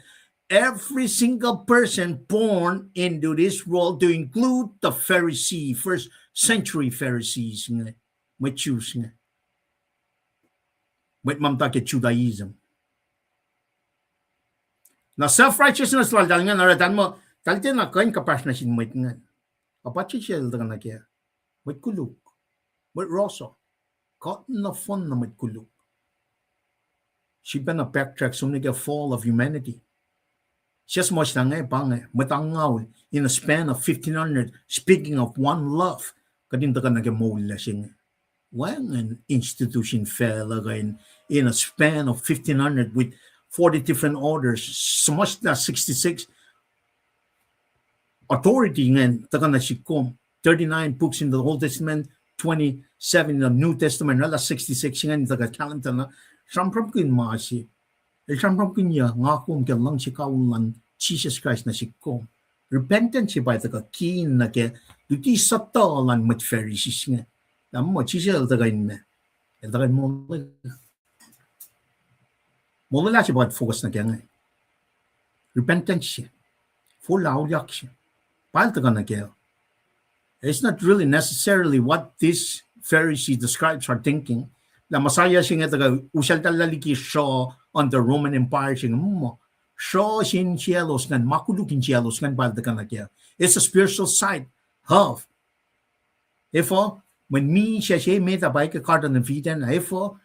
every single person born into this world to include the Pharisee, first century Pharisees nga. May Jews nga. May mamtake Judaism. Na self-righteousness lang dahil nga naratan mo, talite na kain kapas na sinumit nga. Kapachi siya ilda na kaya. May kuluk. May roso. Cotton na fun na may kuluk. Siya na backtrack sumni ka fall of humanity. Siya smosh na nga pang matangaw in a span of 1500. Speaking of one love, kadinta ka nagamula siya nga. When an institution fell again in a span of 1500 with 40 different orders, smosh na 66 authority ngayon, taka na sikom, 39 books in the Old Testament, 27 in the New Testament, nala 66 ngayon, taka kalanta na, sampram ko yung maasi. Sampram ko niya, nga kong lang si kaulan, Jesus Christ na sikom. Repentance ba taka kin na kaya, duti sa talan mat Pharisees nga. Alam mo, Jesus taka yun na. Taka yun mo. Mula siya ba focus na kaya nga. Repentance siya. Full out siya. It's not really necessarily what these Pharisees, the scribes, are thinking. La Messiah siya nga usal talaliki siya on the Roman Empire siya mo. Siya sin cielos ngan makulukin cielos ngan balda ka na kaya. It's a spiritual side of. Ifo, when me siya made a bike garden of Eden, ifo,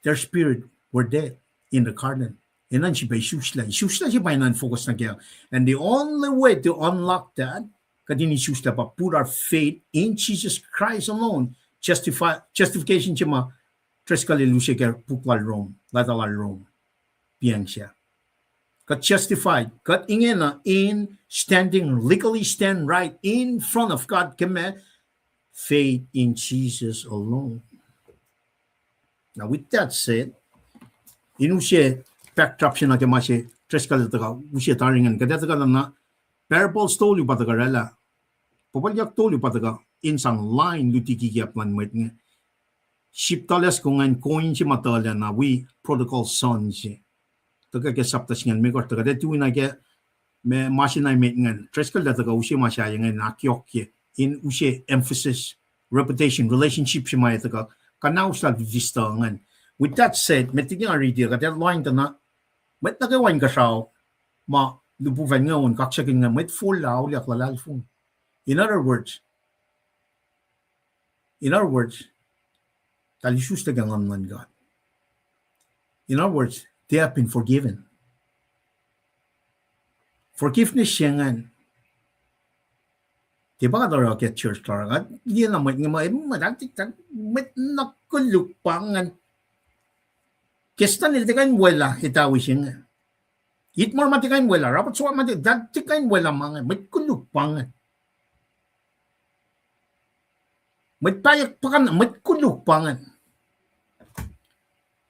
their spirit were dead in the garden. Inan siya isusla siya pa inan focus na kaya. And the only way to unlock that, kadini isusla pa, put our faith in Jesus Christ alone. Justification siya ma, tres kalilusya kaya puklal Rome, latalal Rome, piyang siya. Got justified, got in standing, legally stand right in front of God, kame, faith in Jesus alone. Now with that said, inusya backdrop siya na kaya masya, tres kalitaka, usya taringan, kadetaka na parables tolu patakarela, papalyak tolu pataka, insang line lutikikiyap lan mwet nga, shiptalas kung ang coin siya matala na we protocol son siya. Taka kaya saptas ngan, may korta kada tuwi na kaya, may masya na met ngan, tres kalitaka usya masya ngan, nakyok kaya, in usya emphasis, reputation, relationship siya maya taka, kanaw sa distangan. With that said, may tignan ariti, kada line ta na, may nagawain ka siya, ma lupuvan ngayon, kaksakin nga, may full lao, liak lalal fung. In other words, talisus tagang man God. In other words, they have been forgiven. Forgiveness siya nga. Diba ka daw kaya church talaga? Hindi naman nga may nakulupangan. Kesta nila tikain wala, hitawi siya nga. It more matikain wala. Rapat suwa matikain wala mga. May kulupangan. May payak pa ka na, may kulupangan.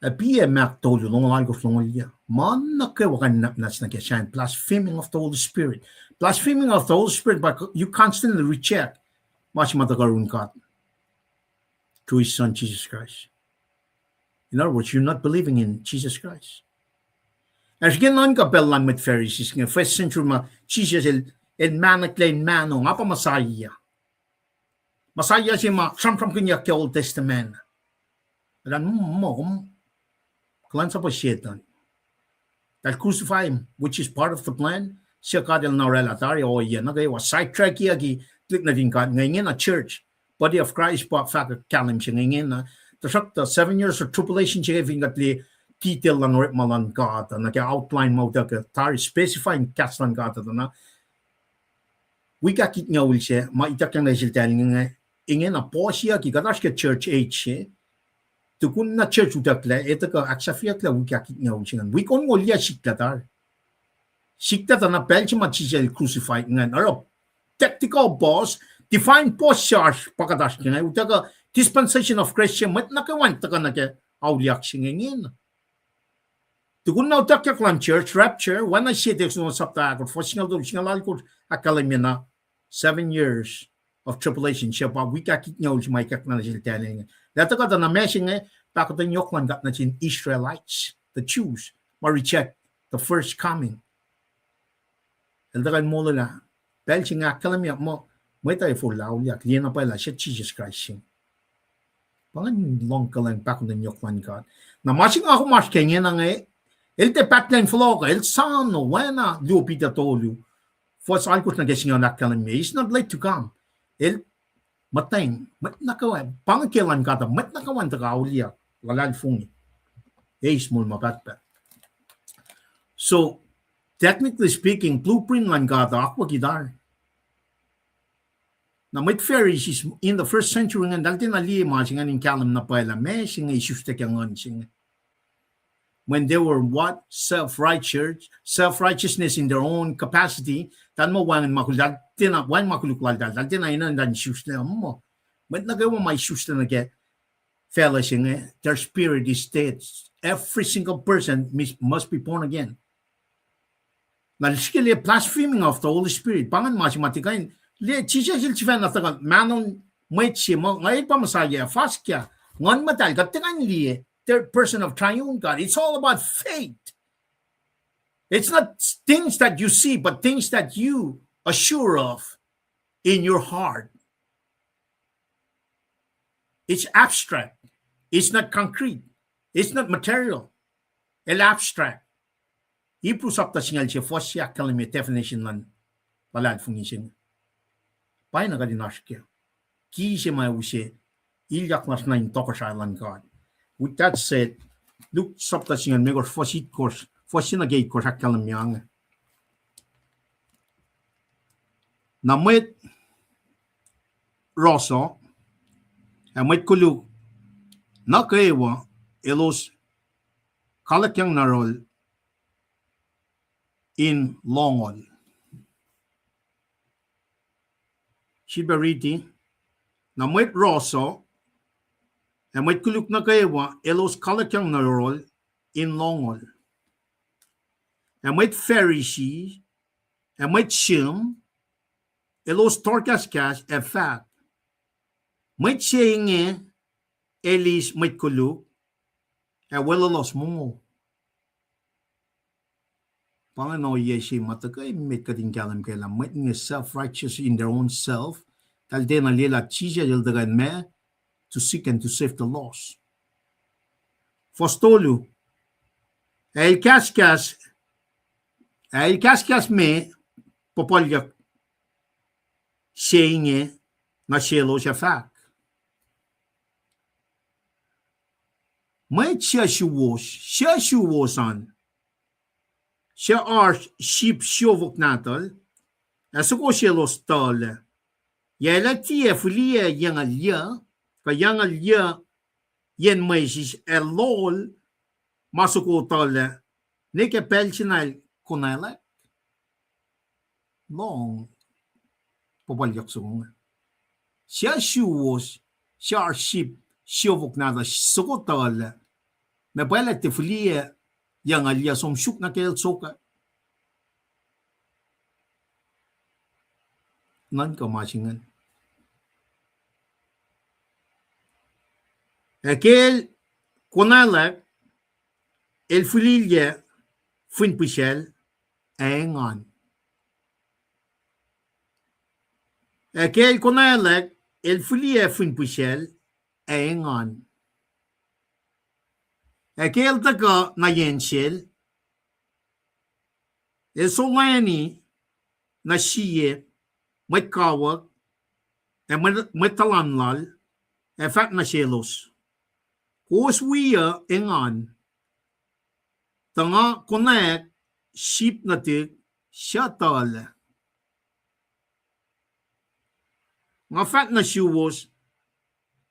Apiya mak tolu, nung algos nung alya. Manakawakan nas na kaya blaspheming of the Holy Spirit. Blaspheming of the Holy Spirit, but you constantly reject mas matakarun ka to His Son, Jesus Christ. In other words, you're not believing in Jesus Christ. As gano'n ka belang with Pharisees, nga first century ma, Jesus el manaklein mano, nga pa Masaya. Masaya siya ma, sam-sam kanya kaya Old Testament. Alam mo, klan sa pa Satan. That crucify him, which is part of the plan, siya ka del na relatary, o yan, nagawa, sidetrack yagi, click na din ka, ngayon na church, body of Christ, pa fact, kalim siya ngayon na, the 7 years of tribulation siya, vingatli, detail lang rin malang ka, naka-outline mo, tari, specifying cast lang ka, na, wikakit nga ul siya, maitak yung nasiltaling nga, ingin na po siya, kikatash ka church age siya, tukun na church utakla, ito ka, aksafiyat la, wikakit nga ul siya, wikon mo liya siktatar. Siktatar na pel siya matisya crucified nga, aro, tactical boss, define post charge, pakatash ka nga, utaka, dispensation of grace siya, mat nakawanta ka na kaya, auliak siya ngayon. Tukun na utakyak lang church, rapture, wana siya ito sa sapta ako, for singal doon, singal alikod, akalim na 7 years of tribulation siya pa, wikakit niya ulit may kak na siya tayo. Dito ka na messing bakit ang yoklan gat na siya Israelites, the Jews, ma-reject the first coming. Dito ka mo nila, dahil siya nga akalim niya mo, may tayo for lauliak, liyan na pala siya Jesus Christ siya. Pangan long ka lang bakit ang yoklan gat. Na masing ako mas kanya na nga el te backline floga, el sano, wena, lupita tolu. Fos alkos na gasing ang nakalan me. It's not late to come. El mateng, mat nakawan, pangakilan kata, mat nakawan ta kauliya, lalal fungi. Small mapatpat. So, technically speaking, blueprint lang kata, akwa gidar. Na mit Pharisees in the first century nga, dahil tinalima siya nga ng kalam na pala, may siya nga isustek ang siya. When they were what? Self-righteousness in their own capacity, tan mo wan makulad, wan makuluklal dal, tina inan dan shoes na mo. But nagawa may shoes na nage, fellas yung their spirit is dead. Every single person must be born again. Naliskili blaspheming of the Holy Spirit, pangan masimatikan, le chicha silchifen na tagal, manon Mwet siya mo, ngayon pa masaya, fast kya, ngon matal, katikan liye, third person of triune God. It's all about faith. It's not things that you see, but things that you are sure of in your heart. It's abstract. It's not concrete. It's not material. It's abstract. Ipusap ta singal siya, for siya kalimi definition lan palad fungising. Pay na kadinash kya. Ki siya may usye, ilyak nas na yung toko siya lan God. With that said, look, sabta singan, megor fosse na gay ko kalam yang na Mwet roso a Mwet kuluk na kaiwa elos kalakyang narol in longol Shibariti na Mwet roso a Mwet kuluk na kaiwa elos kalakyang narol in longol a Mwet Pharisee a Mwet shim elos torkaskas a fact Mwet shenge elis Mwet kuluk a welalos mungo Panginoon Yesu matakay met katingkalam kay lam met nga self-righteous in their own self kalde na lela chija yeldagan me to seek and to save the lost. Fostolu el kaskas me popolyak shenge na shelo shafak. May shashuwosan siya sheep shovok natal, asoko siya los tol. Yela tia fulia yang alia, kayang alia yen may sis elol masuko tol. Neke pelsinal kunala long popalyak sung. Siya shuwos siya sheep shovok natal soko tol. Mabala te fulia yang alia som syuk na kel soka nan ka masingan aquel kunala el fulilia fin pichel engan aquel kunala el fulia fin pichel engan aquel taga na yenshel el solani na shiye met kawak e met talanlal e fat na shelos kos wiya engan tanga konek ship na tik shatal nga fat na shiwos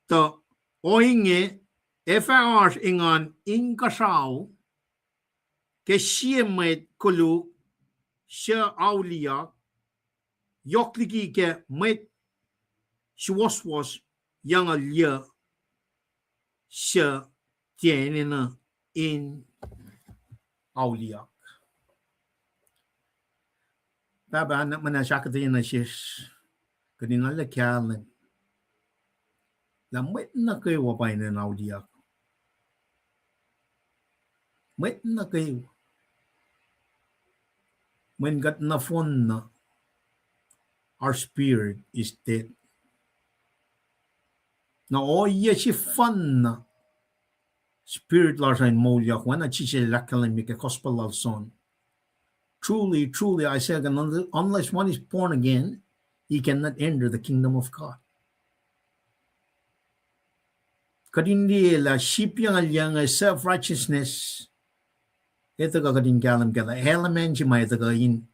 ta oinge FR ingan inkasau ke shiemet kulu sha aulia yokliki ke met shwaswas yang alia sha tienena in aulia baba na mana shakatina shish kadina la kyalan la met na kay wapay na aulia Mwet na kayo. When got na phone na, our spirit is dead. Na oye si fun na, spirit larsain molyak, wana chiche lakalim mika gospel al son. Truly, truly, I say again, unless one is born again, he cannot enter the kingdom of God. Kadindi la sheep yang self-righteousness, ito ka kading kalam kala element si may ito ka in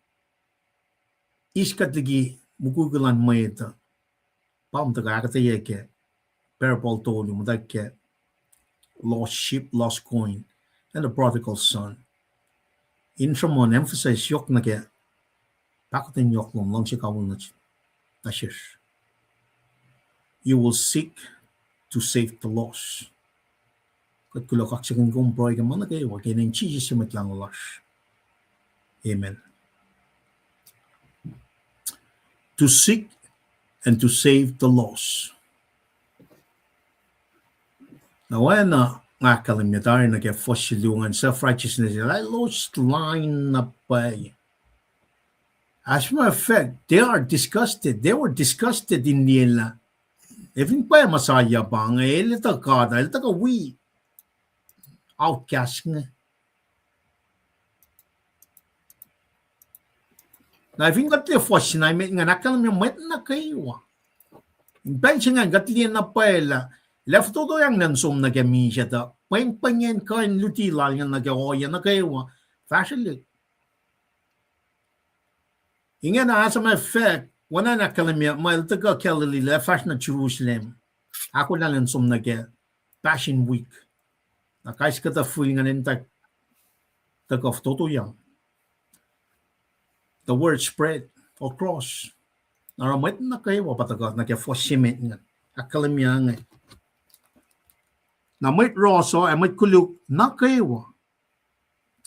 iskat lagi mukugulan may ito pam ito ka akataya ke parable told mo ke lost sheep, lost coin and the prodigal son in someone emphasize yok na ke pakutin yok lang siya kawal na tashish you will seek to save the lost Kat kulak aksakin kong proy ka mana kayo, wag kayo Jesus sa matlang lash. Amen. To seek and to save the lost. Nawaya na nga kalimitar na kaya fosilungan self-righteousness, I lost line na pa. As a matter of fact, they are disgusted. They were disgusted in nila. Even pa masaya ba nga, ilita ka, ilita ka we. Outcast nga. Na ifin kat le fos na met nga nakalam yung met na kayo. Bench nga gat li na pala. Left todo yang nansum na kami siya ta. Peng pengen kain lutilal nga nagawa na kayo. Fashion. Ingen as a effect, wala na kalamya, mail taga kalili la fashion na Jerusalem. Ako na lang sum nage Passion Week. Nakais ka ta full nga nintak of toto yang. The word spread across. Naramit na kayo patagot na kaya for shimit nga. Akalamya nga. Na may roso ay may kuluk na kayo.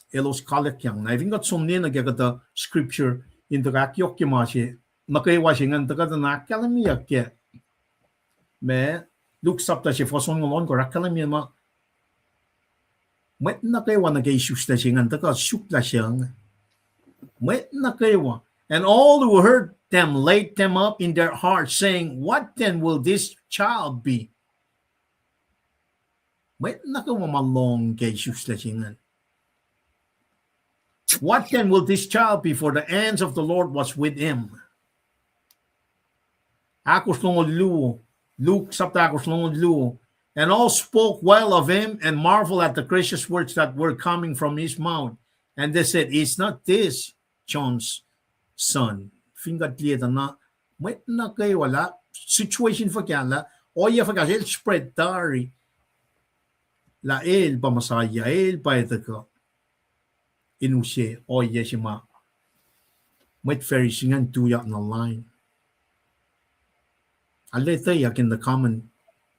Elos kalak yang. Na even got sumni na kaya kata scripture in the kakyok kimashi. Na kayo siya nga taga na akalamya kaya. Me Luke sapta siya for song alon ko akalamya ma. May na kayo na kaya isus na siya nga taga sukla siya nga. May na kayo. And all who heard them laid them up in their hearts, saying, what then will this child be? May nakawamalong kay Jesus la singan. What then will this child be? For the hands of the Lord was with him. Akos nungod luo. Luke sapta akos nungod luo. And all spoke well of him and marveled at the gracious words that were coming from his mouth. And they said, is not this John's son? Fingat lieta na, may na kayo wala, situation fa kya la, oya fa kya, spread dari, la el pa masaya, el pa ito ka, inusye, oya si ma, may ferry singan tuyak na line. Aleta yak in the common,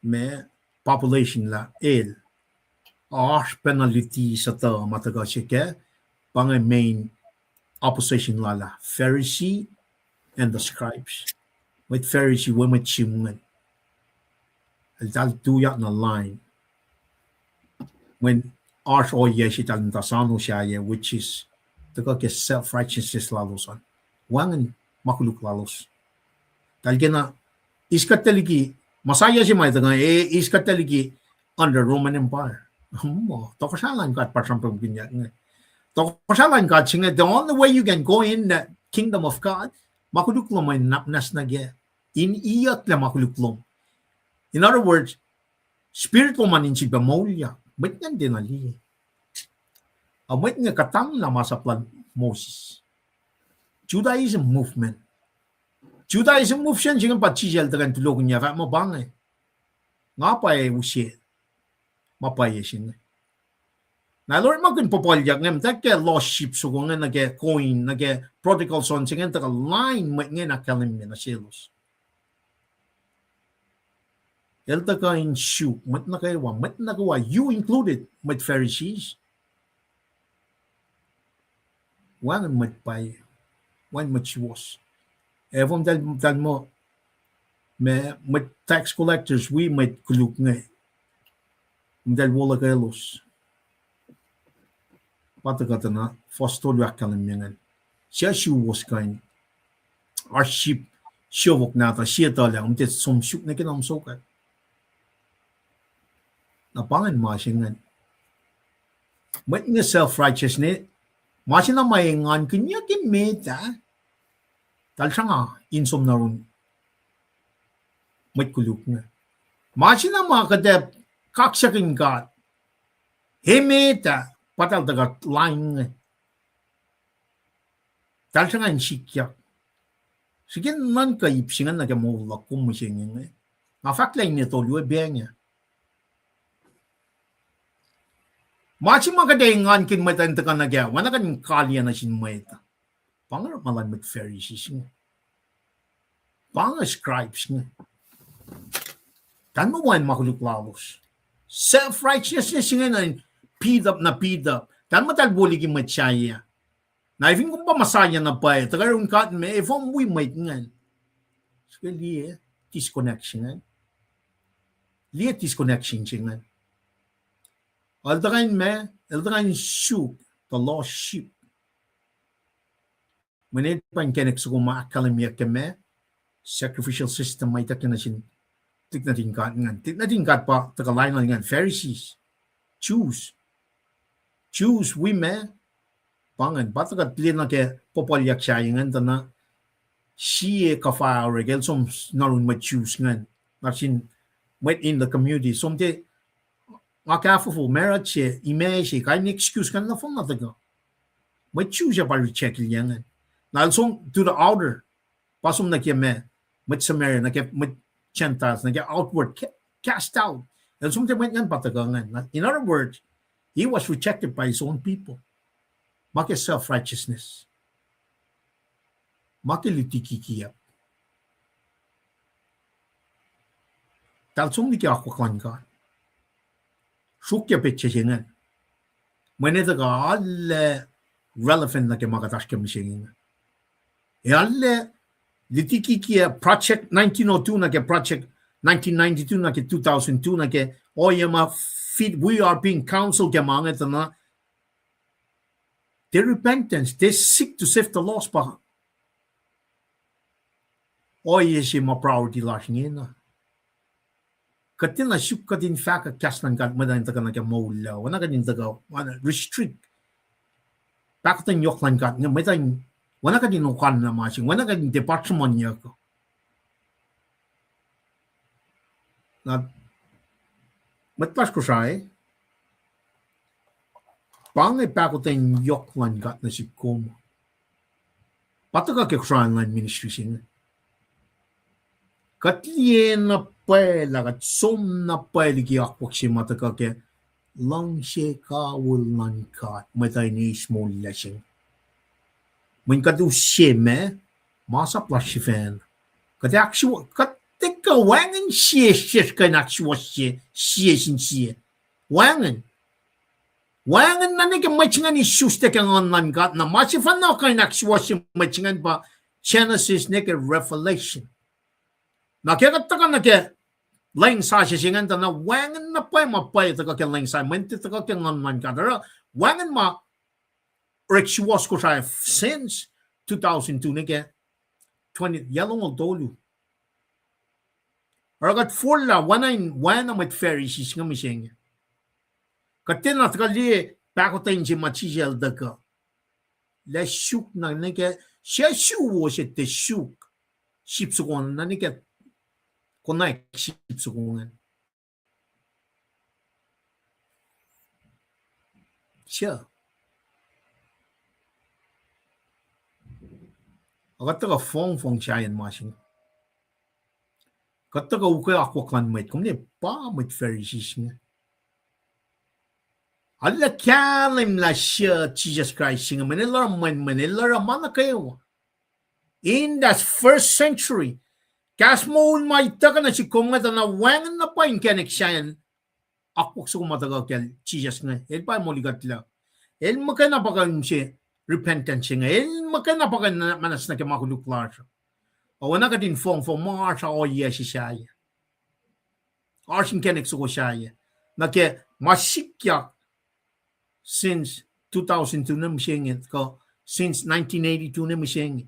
me, population la, el, arsh penalty sa ta, mataga siya ke, pangay main opposition lala, Pharisee, and the scribes. With Pharisee, women chimungan. Al tuyak na line. When arch o yeshi talantasano siya, which is the self-righteousness lalos on. Wangan makuluk lalos. Talga na, iskat taligi, masaya si may tanga, iskat taligi under Roman Empire. Tokasalan ka at parsampang binyak nga. Tokasalan ka at singa, the only way you can go in the kingdom of God, makuluklom ay napnas na gaya. Iniyak na makuluklom. In other words, spiritual man in Sibamolya, ba't nga dinali? Ba't nga katang na masaplan Moses? Judaism movement. Judaism movement siya nga patsisel tagan tulogon niya, fat mabangay. Nga pa ay usye. Mapaya siya nga. Na Lord magun popolyak ngam tak ke lost sheep so nga nage coin nage prodigal son singen ta line mat nga nakalim na silos. El ta ka in shoe mat na kaywa mat na kawa you included mat Pharisees. Wan mat pay wan mat was. Evom dal mo me mat tax collectors we mat kuluk nga. Dal wala kalos. Patakata na fostolyo akalim yan. Siya was kain. Our sheep showok nata siya tala umtit sumsyuk na kinamsokat. Napangan masingan. Mat nga self-righteousness, masin na mayangan kanya kinmeta. Tal siya nga, insom na ron. Mat kuluk nga. Masin na mga kadep, kaksakin ka. Hemeta. Patal taga line. Tal siya nga yung sikyak. Sige man ka ipsingan na kamulak kung masingin nga. Nga fact line nito, liwe biya niya. Machi makadayangan kin matanta ka na kaya, wana ka ng kalya na sinmayta. Pangarap malan mag Pharisees nga. Pangar scribes nga. Tan mo wan makuluklalos. Self-righteousness nga na pid up. Tan matalbuli ki matsaya. Na ifin kung pa masaya na pa eh. Tagarong kat me, if I'm we might nga. So, liye, disconnection nga. Liye disconnection siya nga. Aldakain me, aldakain shoot, the lost sheep. Manit pa yung kenek sa kumakalamya ka me, sacrificial system may takin na sin, tignatin kat nga. Tignatin kat pa, takalain nga, Pharisees, Jews, we me, pangan, batakat liyan na ke popolyak siya yung nga na, siya ka-fire regel, som narun ma-choose nga, nasin, in the community, som te, nga kafufu, merat siya, ime siya, kaya ni excuse ka na fong nataga. Mwet choose ya pa reject yang. Na also to the outer. Pasum na kya me. Mwet Samaria na kya mwet Gentiles na kya outward cast out. And something went ngan patagangan. In other words, he was rejected by his own people. Maki self-righteousness. Maki litikikiya. Tal sum ni kya akwakan ka. Shukya peche singan. Mweneta ka alle relevant na kya makatash kya misingin. E alle litikikiya project 1902 na kya project 1992 na kya 2002 na kya oyama feet we are being counseled kya mga ito na their repentance, they seek to save the lost pa. Oye si ma priority lashing na. Katin na shuk katin faka kasnan kat madan taka na kya mawla. Wana katin taka wana restrict. Pakatan yoklan kat nga madan wana katin ukan na masing. Wana katin department niya ko. Na matpas ko siya eh. Pangay pakatan yoklan kat na si Komo. Pataka kya kusaan lan ministry sin. Katlien na pala kat som na pala ki akwak si mataka kya lang siya kawul lan kat matay ni small lesing. When katu siya me, masa plus si fan. Kati actual, katika wangan siya kan actual siya sin siya. Wangan. Wangan na nika machingan isus te kang online kat na masifan na kayo actual machingan pa Genesis nika Revelation. Nakikita na kaya lang sa siya singan na wangan na pa mapay taka kaya lang sa menti taka kaya online kat. Wangan ma rituals ko siya since 2002 nika 20 yalong odolu. Ragat fulla wana mit Pharisees nga miseng. Katina takali pakotain si machijel daka. La shuk na nika siya shuwo siya te shuk. Shipsukongan na nika konak shipsukongan. Siya. Agataga fong siya yan masing. Kataga ukay akwakan mait kung ni pa mit Pharisees nga. Alla kalim la siya Jesus Christ singa Manila mana kayo. In that first century, kas mo maita ka na si kumata na wangan na pa yung kanek siya yan. Akwak sa kumataga kaya Jesus nga. El pa mo ligat la. El makana pa ka siya repentance nga. El makana pa ka manas na kaya makuluklar siya. O wana ka din fong mga siya o iya si siya. Arsin kanek sa ko siya. Na kaya masikyak since 2002 na masingit ko, since 1982 na masingit.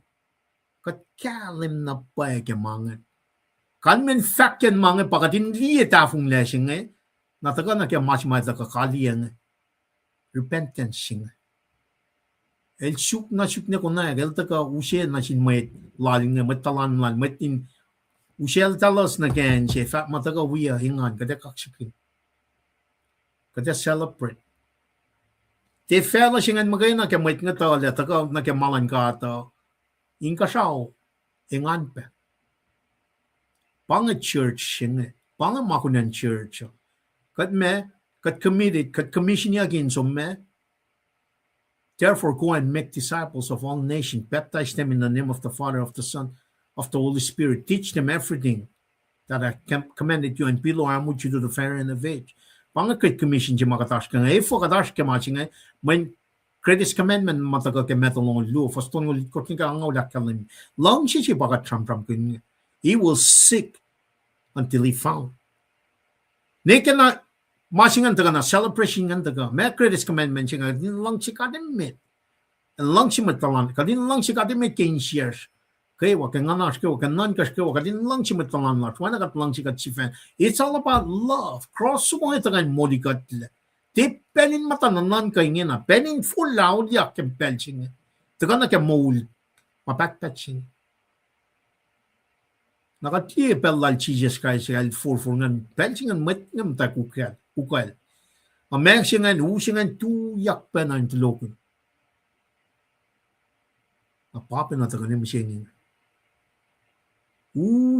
Katkalim na pa kaya mga. Kan men fact yan mga pagkatin liya tafong lesing eh. Nataga na kaya mas kakaliyan eh. Repentance nga. El shuk na ko na. El taka usel na sin Mwet laling nga. Matalan lang. Mwetin usel talas na kaya siya. Fact mataga wiya hingan. Kada kaksikin. Kada celebrate. Te fela singan magay na kaya Mwet nga ta. Taka na kaya malan ka ta. Inka siya ingan pa. Panga church singa. Panga makunan church. Kat committed, kat commission niya again so me. Therefore go and make disciples of all nations. Baptize them in the name of the Father, of the Son, of the Holy Spirit. Teach them everything that I commanded you, and below I am with you to the fair end of age. Panga kat commission siya makatash ka nga. Efo katash ka nga. When Greatest commandment matagal kay metalong lu faston ulit ko tinga ang ulat kalim long siya baka tram kun he will seek until he found neka na masingan taga na celebration ngan taga may greatest commandment siya din lang siya kademit lang siya matalan kadin lang siya kademit 15 years kay wa kan anas ko kan nan kas ko kadin lang siya matalan lot wana kat lang siya kat sifen. It's all about love cross mo ito kan modikat Ti pelin matananan kay nga na. Pelin full loud yak kem pelching. Taga na kem mold. Mapakpatching. Nakatiye pelal Jesus Christ al furfur ngan pelching ngan met ngam ta kukal. Kukal. Ameng singan usingan tu yak penan tulokun. Apa na taga ni misingin.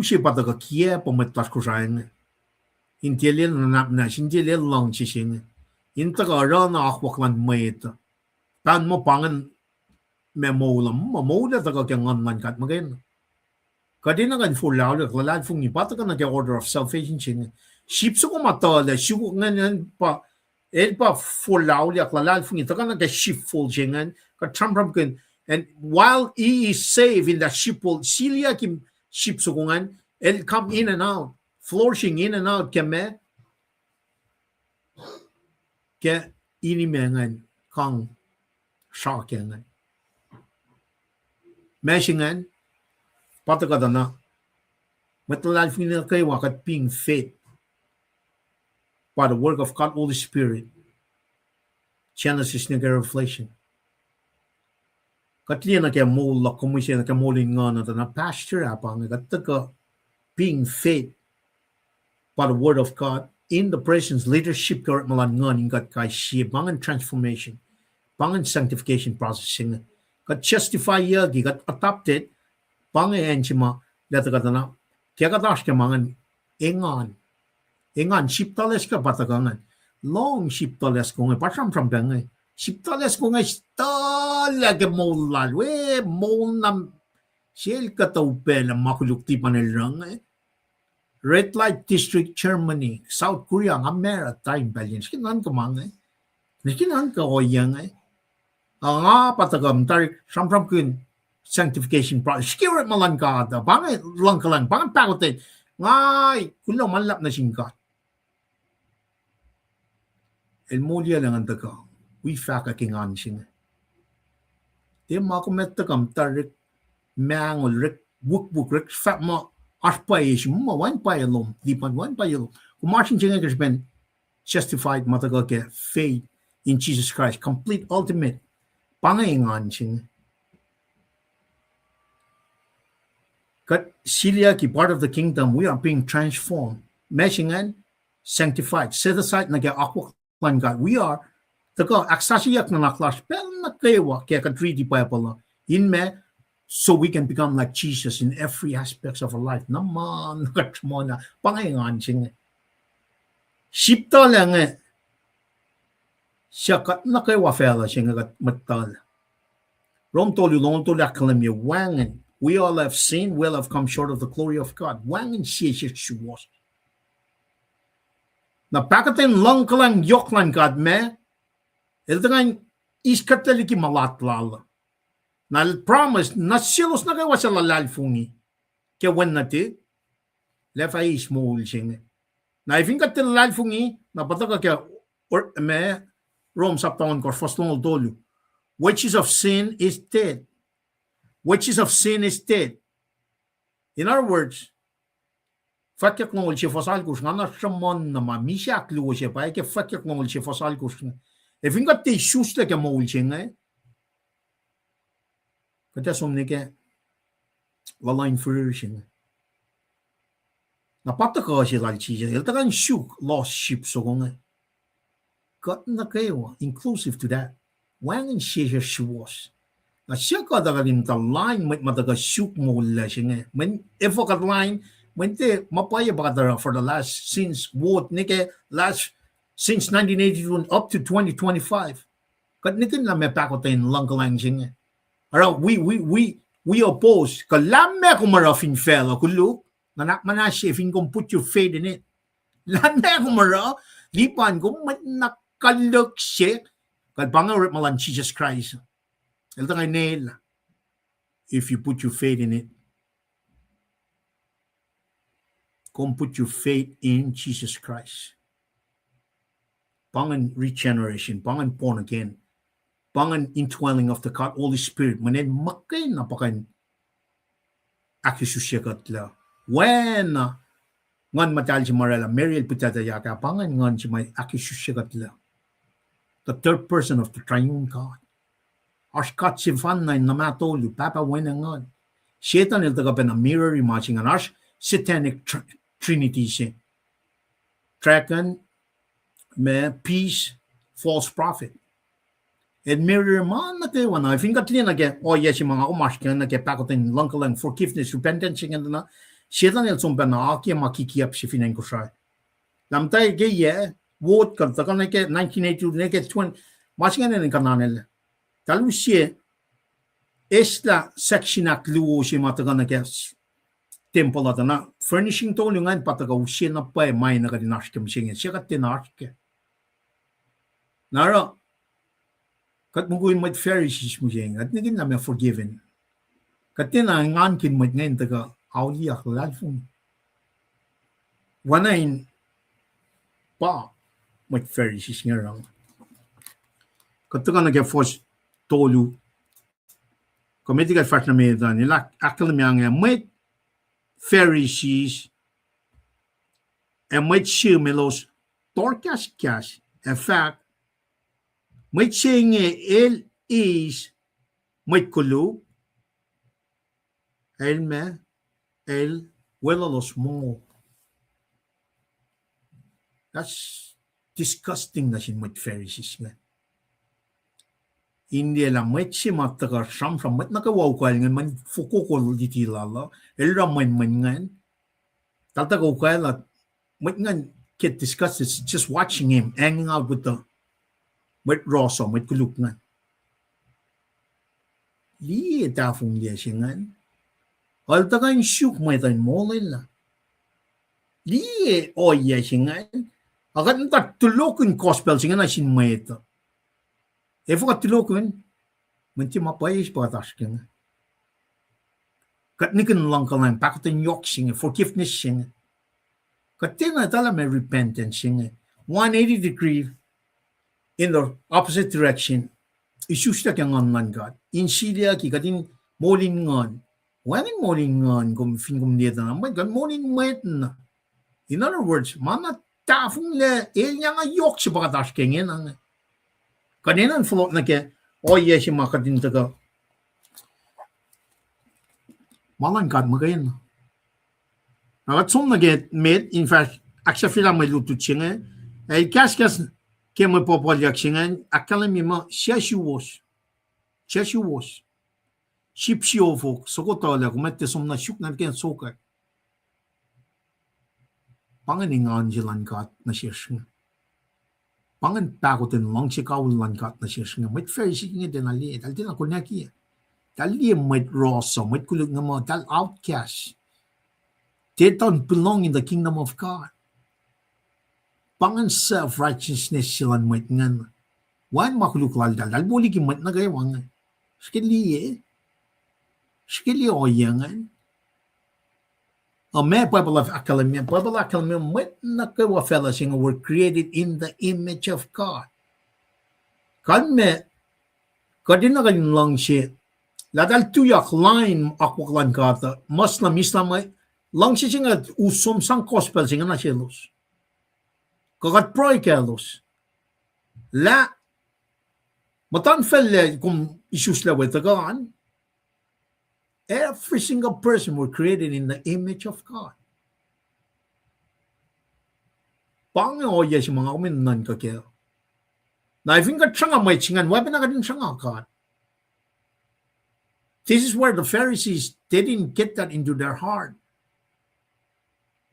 Si pataga kia pametas ko sayang. Intelil na sintelil lang sising. Intaga ra na akwaklan mayet. Tan mo pangan memolam, mamola taga kya ngan kat magain. Kadina kan full lao le lalad fung ni pataga na kya order of salvation sing. Ship so ko matala, shugo ngan pa pa full lao le lalad fung ni taga na kya ship full jingan. Ka tram kan. And while he is saved in that ship full, silia kim ship so ngan, el come in and out, flourishing in and out keme. Ke ini mengan kang sharkengan. Meshingan patakadana matalal final kay wakat being faith by the work of God Holy Spirit. Genesis na Revelation. Katliya na kaya mola kumisya na kaya molin nga na pasture apang kataka being faith by the word of God in the presence leadership karat malan nga ning kat kay siya bangan transformation, bangan sanctification processing, kat justify yagi kat adopted bangan enchima data katana kaya katash ka mangan engan shiptales ka patagangan long shiptales ko nga pasam bangay shiptales ko nga talaga molal we molnam sel kataupen ang makulukti panelrang Red Light District, Germany, South Korea, nga meron tayong balance. Kinan ka mga kinan ka o yang nga patagam tarik samsam kun sanctification process. Skirit malan ka ata. Bangay lang ka lang. Bangay pakotin. Ngay, kulang malap na singkat. El molya lang ang taga. We faka kingan singa. Di makumetakam tarik mangol rik buk rik fat mo Aspayation, one by alone, deep on one by alone. Martin Jing has been justified, Matagake, faith in Jesus Christ, complete, ultimate. Pangaingan sing. Kat Silia ki part of the kingdom, we are being transformed, meshingan, sanctified, set aside na kaya ako kwan God. We are, taka aksasiyak na naklas, pero nakayawa, kaya ka-3D pa pala. In me, so we can become like Jesus in every aspect of our life. Naman, nakatmo na, pangayangan siya. Sipta lang siya kat nakaiwafela siya nga matal. Rom tolu long tolu akalam niya, wangan. We all have sinned, we all have come short of the glory of God. Wangan siya was. Napakatin lang ka lang yok lang God me, ito nga iskataliki malatlala. Na promise na silos na kayo sa lalalfungi. Kaya wan natin, lefa is small siya. Na ifing ka tilalalfungi, napataka kaya or me Rome sa taon ko first long dolu. Wages of sin is death. Wages of sin is death. In other words, fakyak ngol siya fasal kus nga na shamon na mamisyak luwa siya pa kaya fakyak ngol siya fasal kus nga. Ifing ka ti shoes la kaya mol siya nga. Kaya somnike lalain fruition. Napataka siya lal siya. Iltakan shuk lost sheep so nga. Kat na kayo inclusive to that. Wangan siya was. Na siya ka daga rin line mataga shuk mo la siya nga. When if kat line when te mapaya ba for the last since what nike last since 1982 up to 2025. Kat nikin na may pakotin lang kalang siya nga. We oppose. Kalame ko marafin fellow, kulu, nanak manasya, if you can put your faith in it. Lame ko mara, lipan ko, nakalok siya, kalpangarap malan Jesus Christ. Ito nga nail, if you put your faith in it. Come put your faith in Jesus Christ. Pangan regeneration, pangan born again. Pangan indwelling of the God, Holy Spirit. Manen makay napakan akisusya katla. When ngan matal si Marela, Mariel pitata yaka, pangan ngan si may akisusya katla. The third person of the triune God. Ashkat si Vanna in namatolu, Papa wenangan. Satan il tagapan a mirror imaging an ash satanic trinity siya. Trakan me peace, false prophet. Et mirror man na kay wana. I think at na ke oh yes yung mga umash ka na ke pakotin langkalang forgiveness, repentance yung na siya na nilsong pa na aki makikiap si finan ko siya. Lamtay ke ye vote ka ta na ke 1982 na ke 20 mas nga na kananel. Talu siya esta section na kluo siya mataga na ke temple at na furnishing to yung ngayon pataga siya na pa may na kadinash ka siya ka tinash ka. Nara kat mo guin mat Pharisees mo siya at naging namin forgiven. Kat ngan kin mat ngayon taga auliak lalfong. Wanain pa mat Pharisees nga lang. Kat taga nag-force tolu. Komedi ka fast na may nila akal niya nga mat Pharisees and mat siya melos torkas kas. In fact, may singe el is may kulub el me el wala los mo. That's disgusting na sin may Pharisees nga. Hindi lang may si mataga sam may nakawawkal nga man fukukol di tilala el ramay man nga tatagawkal at may nga get disgusted just watching him hanging out with the met rosa, met kuluk nga. Liye tafong liya siya nga. Alta ka yung syuk may tayo molay la. Liye oya siya nga. Akat nita tulokun gospel siya nga na sin may ito. Efo ka tulokun, manti mapayas pa katas siya nga. Kat nikan lang ka lang, pakutan yok siya nga, forgiveness siya nga. Kat tina tala may repentance siya nga. 180 degree in the opposite direction, isusta kang ngan God. In Syria, kikatin molin ngan. Waning molin ngan, kung fin dito na, my God, molin Mwet na. In other words, mana tafong le, niya nga yok siya pagkataas kengin. Kanina ang float na ke, yes, yung makatin taga. Malang God, magayin na. Nakatsong na get made, in fact, aksa fila may lutut siya nga, ay kas kaya may popolyak siya nga, akala mi ma, siya was. Ship siofok, sokotala, kumete som na syuk na kaya sokay. Panganing angelan kat na siya siya. Pangan takotin lang siya kaulan kat na siya siya. May Pharisee nga din ali, dahil din ako nakiya. Dahil may rosa, may kulog nga mo, dahil outcast. They don't belong in the kingdom of God. Pangan self-righteousness sila may nga. Wan makuluklal dahil buli kimat na kayo nga. Skili oya nga. May Bible of Academy, may nakawa fellas nga were created in the image of God. Kadin na kayo lang siya. Ladal tuyak line akwaklan kata, Muslim, Islam, lang siya nga usom sang gospel siya na siya los. Kagat proy kalos. La, matan felle kung isus la wetagan, every single person were created in the image of God. Pangoya si mga kuminan ka kaya. Na I think at siya nga may tsingan, wala na ka din siya nga God. This is where the Pharisees didn't get that into their heart.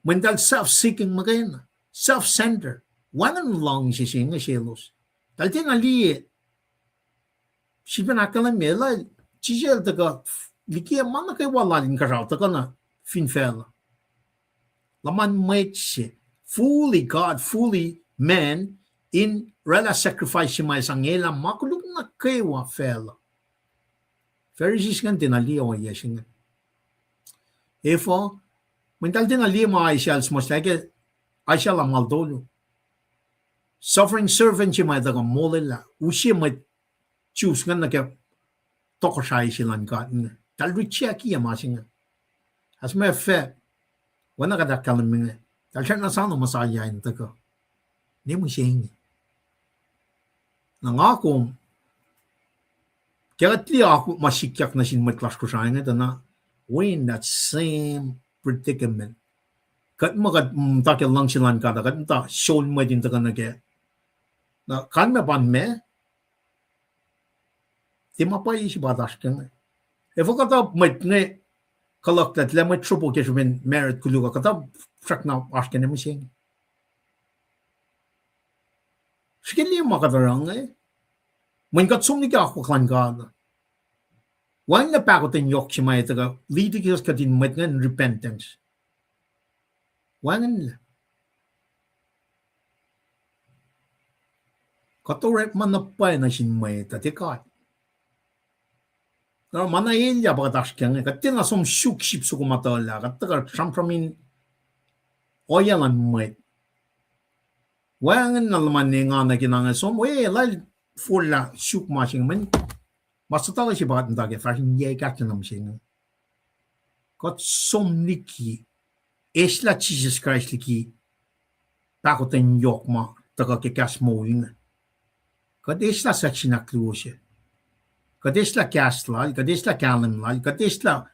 When that self-seeking magayon, self-centered, wanan lang siya nga sielos. Dahil tinali, siya pinakalan mela, siya taga, likiya man na kayo wala din karaw, taga na, finfela. Laman Mwet siya, fully God, fully man, in rela sacrifice siya may sangela, makulong na kayo fela. Pharisees nga tinali o yes nga. Efo, mental tinali mo ay siya, mas like, ay siya lang maldolo. Suffering servant siya may dagang molila. Usiya may choose nga nagka tokosay silang kain. Talri siya kiya masing nga. As may effect, wana ka dakalam nga. Tal siya nasano masayayin tako. Hindi mo siya nga. Nang ako, kaya tli ako masikyak na sinmatlas ko siya nga na we're in that same predicament. Kat mga takil lang silang kada, kat ta shown mo din taka na kaya. Na kan me pan me Ti mapay si badashken. E fakata met ne kalaktat le met trouble ke ben merit kuluga kata frak na ashken emising. Skili makadarang When got so many akwan God. Wan na pakotin yok si may taga lidigos ka din met ngan repentance. Wan katore man na pay na sin may tatikat. Na mana ilya bagatash kyan katina som shuk ship su kumatala kataga champramin oyalan may. Wan na laman ni nga na kinanga som lal fulla shuk mashing man. Masutala si bagat ntage fashion ye katanam sin. Got som niki Esla Jesus Christ ki pakotin yok ma taga ke kas moing. Kadesla sa chinakluose. Kadesla kasla, kadesla kalamla, kadesla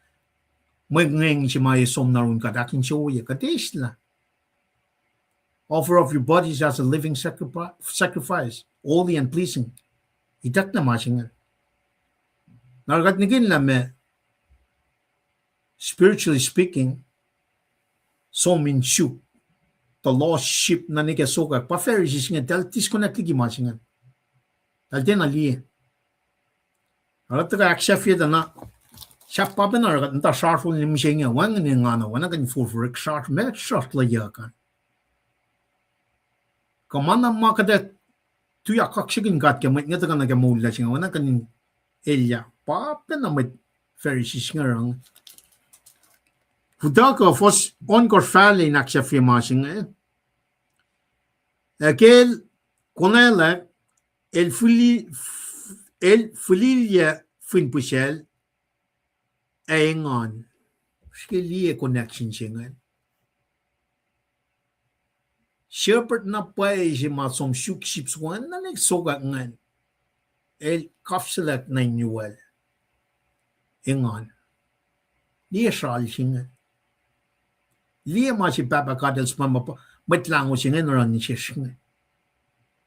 magngeng si maya som narun kadakin siya kadesla. Offer of your bodies as a living sacrifice, holy and pleasing. Itak na masingan. Naragat nigin la me, spiritually speaking, som in shuk. The lost sheep na nike soka pa Pharisees nga dal disconnect gi masingan. Dal den ali. Alat ka akshafi da na shap pa ben ara nta sharful ni mshenga wang ni ngana wana kan for sharp me short la yakan. Kamana makada tu ya kakshigin gat ke met ngata kana ke mulla singa wana kan elia pa ben na met Pharisees nga rang. Hudaka fos onkor fali na akshafi masinga. Aquel konela el fulilia fin pushel engon. Skili connection singan. Shepherd na pay si masom shuk ships wan na nagsoga ngan. El kafselak na inuel. Engon. Liya shal singan. Liya ma si papa kadels mama Lango singan orang ni singan.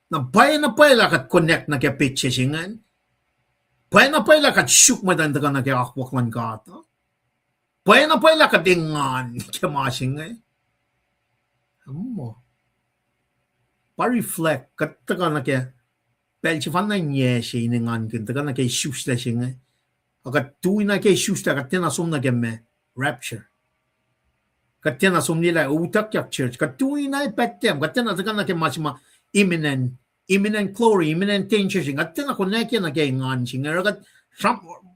Na pay lakat connect na kaya pitche singan. Pay lakat shuk madan daga na kaya akwaklan kata. Pay lakat ingan kaya masingan. Amo. Pa-reflect kat daga na kaya pelchi fan na nye siya iningan kin daga na kaya shusla singan. Akat tuwi na kaya shusla kat tinasum na kaya me rapture. Katina som nila utak yak church katui na ipetem katina takan na kemasima imminent glory imminent danger sing katina ko na kya na kay ngan sing kat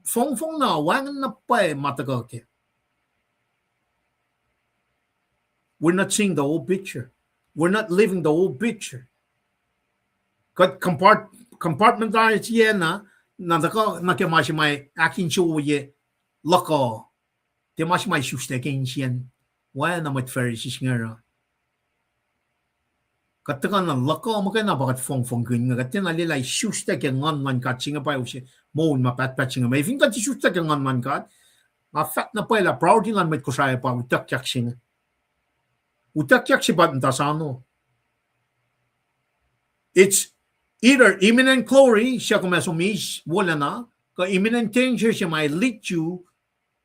fong na wang na pa matagal ke. We're not seeing the whole picture. We're not living the whole picture. Kat compartmentalize ye na taka na kemasima akin show ye loko kemasima shuste kensian. Why na mat Pharisees nga ra? Katakan na lako mo kaya na bakat fong gun nga katina lilay shusta kaya ngan man kat singa pa usi mo mapat singa may fin kat shusta kaya ngan man kat fat na pa ila proud ilan met kusaya pa utak yak singa si bat ntasano. It's either imminent glory siya kumesumis wala na ka imminent danger siya may lead you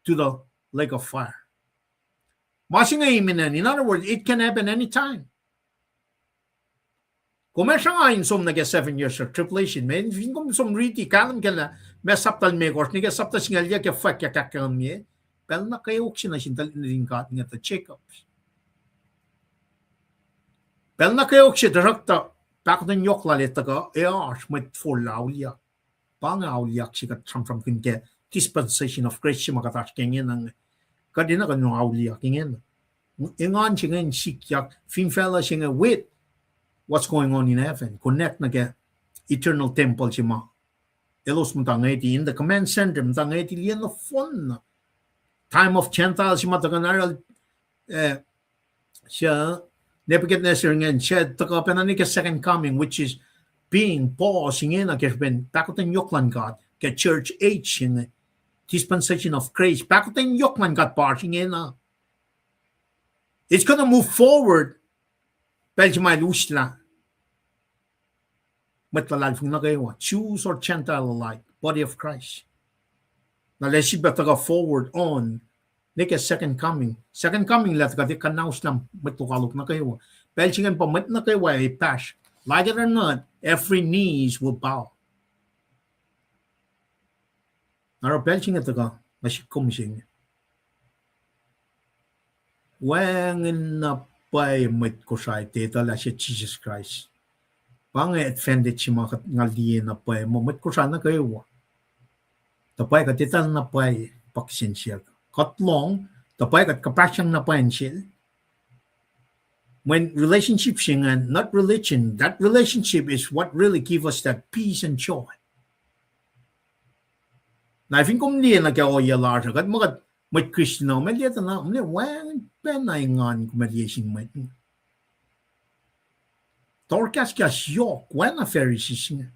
to the lake of fire. Masing imminent. In other words, it can happen anytime. Kung may siya nga som nag 7 years of tribulation, may kung som riti kalam kala may saptal may kors, niga saptal singalya kaya fak kaya kakam niya, pero na kayo siya na sintal nilingat nga ta check-ups. Pero na kayo siya direkta, pak na nyok lalit ka, may full awliyak. Pang awliyak siya katram kaya dispensation of grace siya makatash kaya ng kadina ka nung awliyak ingin. Ingan siya ngayon sikyak, finfella siya nga with what's going on in heaven. Connect na kaya eternal temple siya ma. Elos mo tangay in the command center, mo tangay liyan na fun. Time of Gentiles siya mataganaral siya, Nebuchadnezzar ngayon, siya takapan na second coming, which is being paused ngayon na kaya ben, pakutan yoklan God, kaya church age siya dispensation of grace. Pakutan yokman got parting in. It's gonna move forward. Pero may lose lang. Matlalal fung na kayo. Jews or Gentile alike. body of Christ. Na lesib taga forward on nika second coming. Second coming let ka kanaus nam matukalok na kayo. Pelchingan pa mat na kayo ay pass. Like it or not, every knees will bow. Naro pelchingan taga masikumsing. Wangin na pay mat ko sa ita la si Jesus Christ. Pangay offended si mga ngaldiin na pay mo mat ko sana kayo. Tapay ka tital na pay paksinsiya. Katlong, tapay ka kapasyang na payansil. When relationship singan, not religion, that relationship is what really gives us that peace and joy. Na ifin kum liya na kaya oya larsa, kat magat may Christian na, may liya na, may wang penayngan kumaliyasin may. Torkas kas yok, wang na Pharisees nga.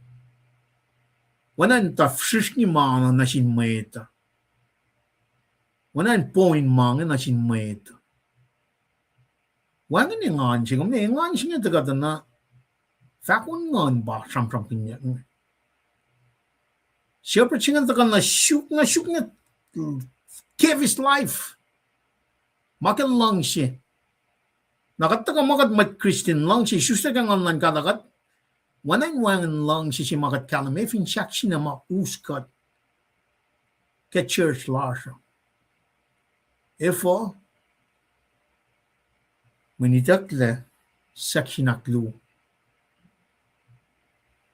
Wanan ta wszystkie mana na sin meta. Wanan point mga na sin meta. Wanan ni ngan sing ni ngan sing ta ka na. Fakun ngan ba sam pinya. Siapa sing ta na shoot na give his life. Makan lang siya. Nakataka makat mat Christian lang siya. Susta kang online kadakat. Wanang wangan lang si makat kalam efin saksi na mauskat ke church larsa. Efo menitakle saksi naklu.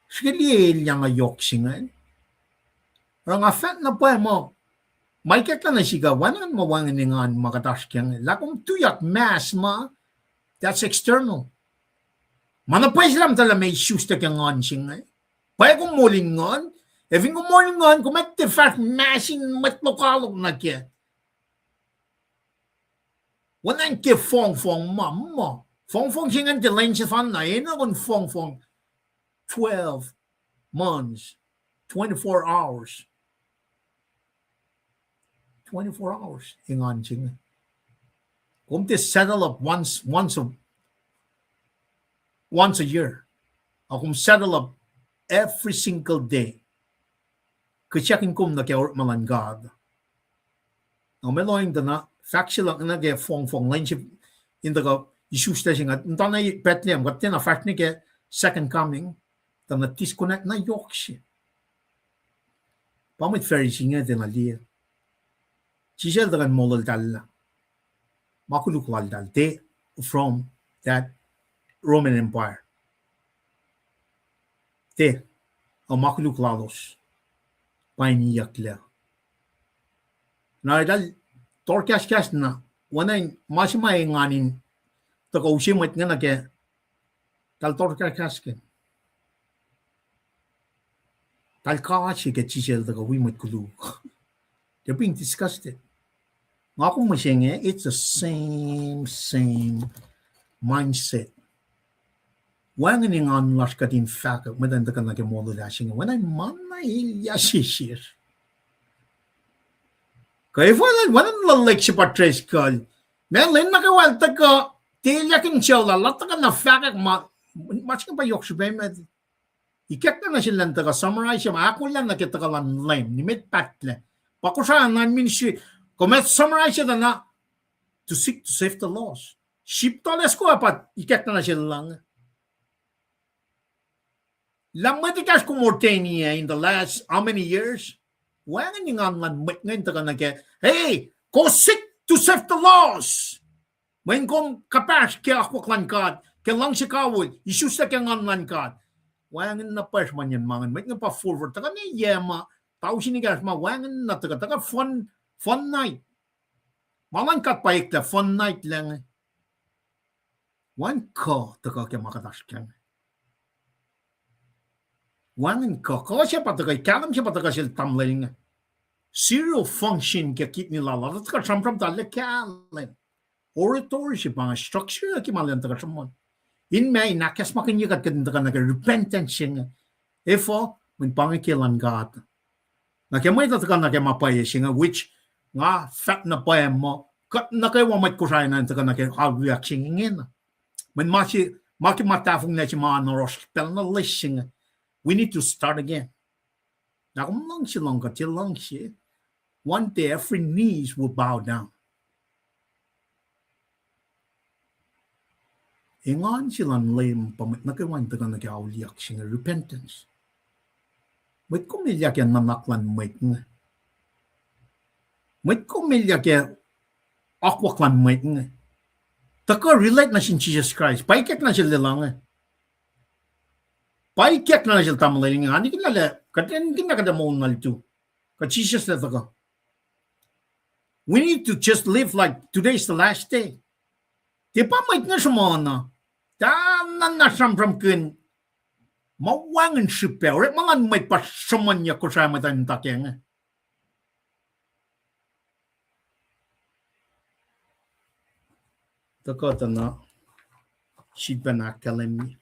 Skali yang ayok singan. Rang afat na pa mo. May kata na siga wanang mawangan ngan makatasyang lakum tuyak mass ma. That's external. Mana pa Islam tala may issues ta kang ngon singay. Paya kung muling ngon, evin kung muling ngon, kung may tifat masin matlokalog na kya. Wanan kya fong mamma. Fong singan ti len si fan na, ina kung fong 12 months, 24 hours. 24 hours, ingon singay. Kung ti settle up once a year. Akong settle up every single day. Kachakin kum na kaya malan God. Ang meloing na, fact lang na kaya fong lanship in the issues na siya. Nta na Bethlehem, kat na fact ni kaya second coming, ta na disconnect na yok siya. Pamit Pharisee nga din aliya. Sisel dagan molal dal na. Makulukwal dal. They from that Roman Empire. Te, ang makuluklalos, painiyak la. Na dal, torkas na, wanay, masimay nganin, takausimat nga na kaya, tal torkas ka. Tal kasi ka chisel takawimat kulu. They're being disgusted. Nga kung masyenge, it's the same mindset. Wangan yung anlas ka din faka, madanda ka nagimodo lasing, wanay manay yasisir. Kaya wanan lalek si Patrice Call. Melin nakawalta ka, tiyakin siya lalata ka na faka, mas ka pa yok siya ba, ikat na sila lang taga summarize siya, ako lang nakita ka lang lame, nimit patle. Pakusaan namin siya, kung may summarize siya na, to seek to save the lost. Ship toles ko apat, ikat na sila lang. Lamatikas ko mortenia in the last how many years? Wangan yung anlan ngayon taga na kaya, hey, go seek to save the lost. When kong kapas kaya ako klankad, kaya lang si kawul, isus na kaya anlan kad. Wangan na pas man yan mangan, may nga pa forward, taga na yema, tao sinigas ma, wangan na taga fun night. Malang kat pa ikla, fun night lang. Wan ko, taga kaya makatas kaya. Wangan ko siya patagay, kalam siya patagay sila tamling. Zero function kaya kit nila, lalat ka sampram tala kalam. Oratory siya pa nga, structure na kimalan taga samon. In may, nakas makinyagat ka din taga nag-repentance siya nga. Efo, may pangikilan ka ata. Nakimay taga nakimapaya siya nga, which nga, fat na paya mo, nakaiwamay ko siya na taga nakihagwiyak siya nga. May makimatafong na siya mga naros, pero na list siya nga. We need to start again. Nakumlang silang katilang siya. One day every knees will bow down. Ingan silang layam pamit nakawan taga nag-auliak siya repentance. May kumilyak yan nanaklan may nga. May kumilyak yan akwaklan may nga. Taka relate na siya Jesus Christ. Paikek na siya lilang. Paikek na siya tamalay nga. Hindi kinala. Katan kinakada mo ngal to. Ka Jesus na taka. We need to just live like today's the last day. Di pa may nga siya mo na. Tanan na siyam kun. Mawangan siya pero. Mga may pasaman niya ko siya matan takyang. Taka na. Siya na kalemi.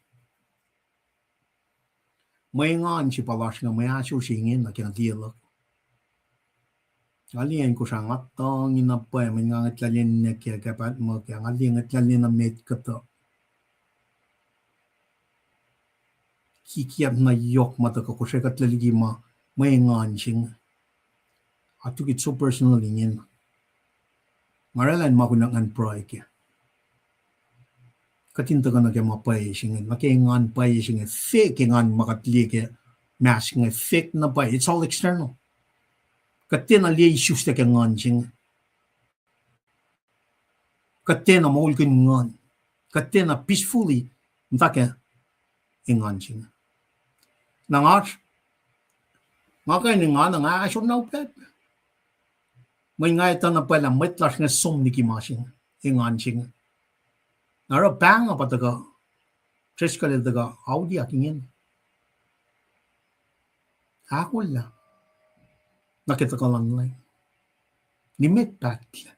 May ngan si palas nga may aso singin na kinatiyalak. Aliyan ko siya nga tong inapay, may nga ngatlalin na kaya kapat mo, kaya aliyan ngatlalin na med ka to. Kikiyap na yok mata ko siya katlaligi ma, may ngan siya. I took it so personally yun. Ngaralan mo ko nang anpray kaya. Katinta ka na kaya mapay siya. Makiingan pay siya. Fake ingan makatli kaya. Mask nga fake na pay. It's all external. Katina liya issues na kaya ngan siya. Katina maul ka ngan. Katina peacefully. Mta kaya ingan siya. Nangat. Nga kaya nga nga asyon na upet. May nga ito na pala. May tlas nga sum ni kimasing. Ingan siya. Nara bang apa taga tres kali taga Audi akingin. Ako lang. Nakita ko lang lang. Nimit patla.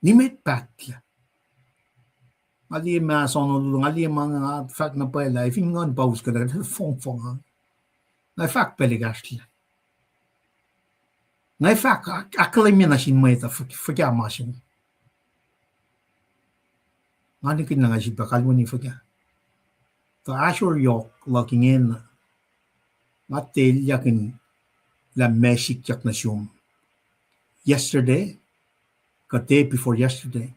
Nimit patla. Ali mason ulung ali mga fact na pala if ingon pause ka daga fong ha. Na fact peligastla. Na fact akalamin na sin may ta fakya masin. Ngani kin nga siya kalmo ni fakya. Ta ashur yok looking in. Matel yakin la mesik yak na siyum. Yesterday, ka day before yesterday,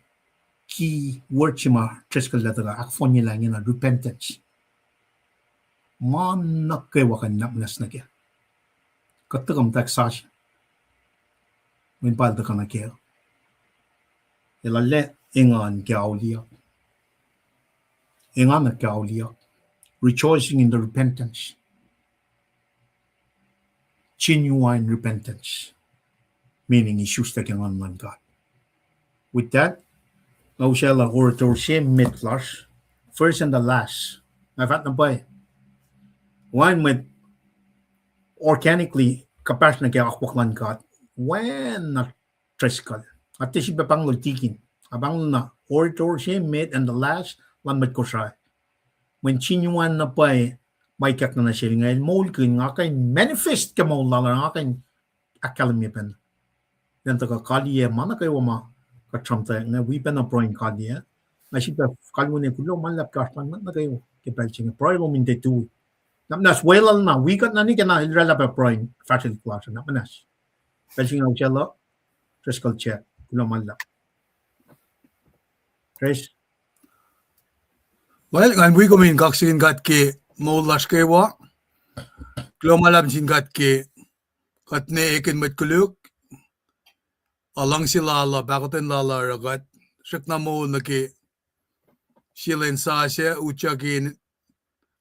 ki word siya tres kalataga akfon niya lang yun na repentance. Manak kay wakan napnas na kaya. Katagam taksasya. May palda ka na kaya. Ilale ingan kaya auliyak. Ingan na kaya auliyak. Rejoicing in the repentance. Genuine repentance. Meaning issues that can unman God. With that, now shall our orator same mid-flush, first and the last. I've had na ba one with organically kapasyon na kaya akwaklan God. When na triskal. At si pang lutikin. Abang na orator same mid and the last one with ko siya. When chinuan na pa may kak na siya ngayon, mole ko nga kayo manifest ka mo lang nga kayo akalamipan. Dan taga kaliya, mana kayo ma katramta nga wipan na proin kaliya. Na siya kalmo niya kulo, malap kastan na kayo kipal siya. Proin mo minte tu. Napnas, wailal na, wikat na ni ka na ilala pa proin, faculty class, napnas. Pal siya nga siya lo, triskal check, kulo malap. Chris? Well, ngan we kumin kaksin gat ke maulas kewa. Klomalab sin gat ke katne ekin met kuluk. Alang si lala bakoten lala ragat. Shak na mo na ke shilen sa siya uchakin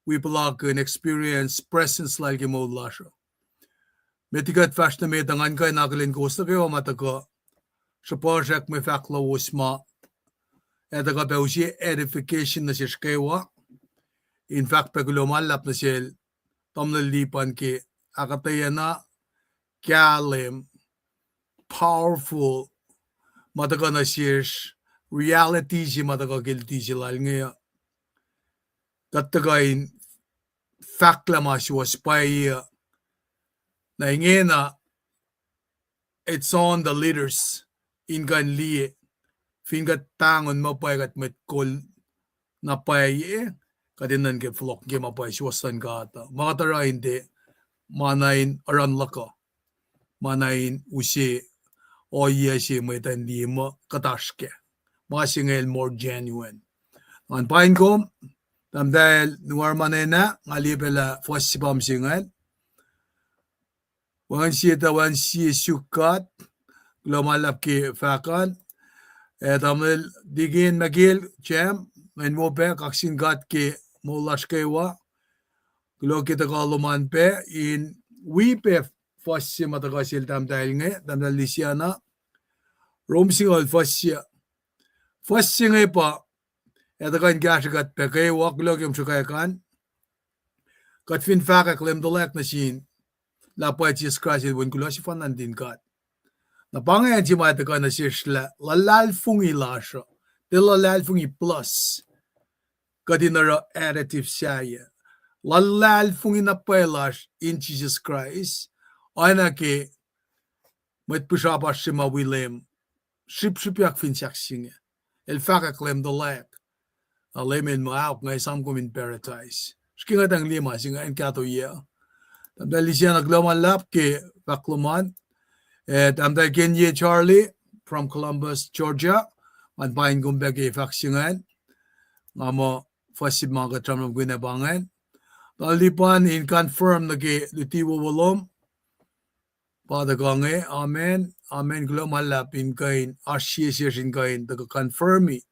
we block an experience presence like ke maulas. Metigat fast na metangan kay nakalin ko sa kewa mataka. Sa project me fakla usma. Eta ka pa usi edification na siya kewa. In fact, pag lumalap na siya, tamlalipan ki akataya na kalim, powerful, mataga na siya, reality siya mataga guilty siya lal ngaya. Katagayin, fact lama siya waspaya, na ingay na, it's on the leaders, ingan liye, fingat tangon mapayagat met kol na paye, kadinan ke flok ke mapay siwasan ka ata. Mga tara hindi, manain aran laka manain usi o yesi metan lima katashke masingel more genuine an pain kom tamdal nuar manena ngalibela fosibam singal wan si sukat lomalap ki fakan tamil digin magil chem men mo be kaksin gat ki molashkewa lo kita kaluman pe in we pe fosi matakasil tamdal nge tamdal lisiana rom singal fosi nge pa kan gasgat pe kay wak lo kim chukay kan kat fin faka klem dolak na sin la pa Jesus Christ won kulo si fan din kat na pangayan si mata ka na sisla lalal fungi lasha de lalal fungi plus kadinara additive saya lalal fungi na pelash in Jesus Christ ana ke met pushapa shima William ship yak fin saksinga el faka klem dolak alemen mo out ngay sam kom in paradise skinga tang lima singa en kato ya tamda lisiana global lap ke pakluman tamda Kenye Charlie from Columbus, Georgia at bain gumbege faksingan ngamo fasib mga tramam gunabangan talipan in confirm nage lutiwo wolom pada gange amen amen global lap in kain association kain daga confirmi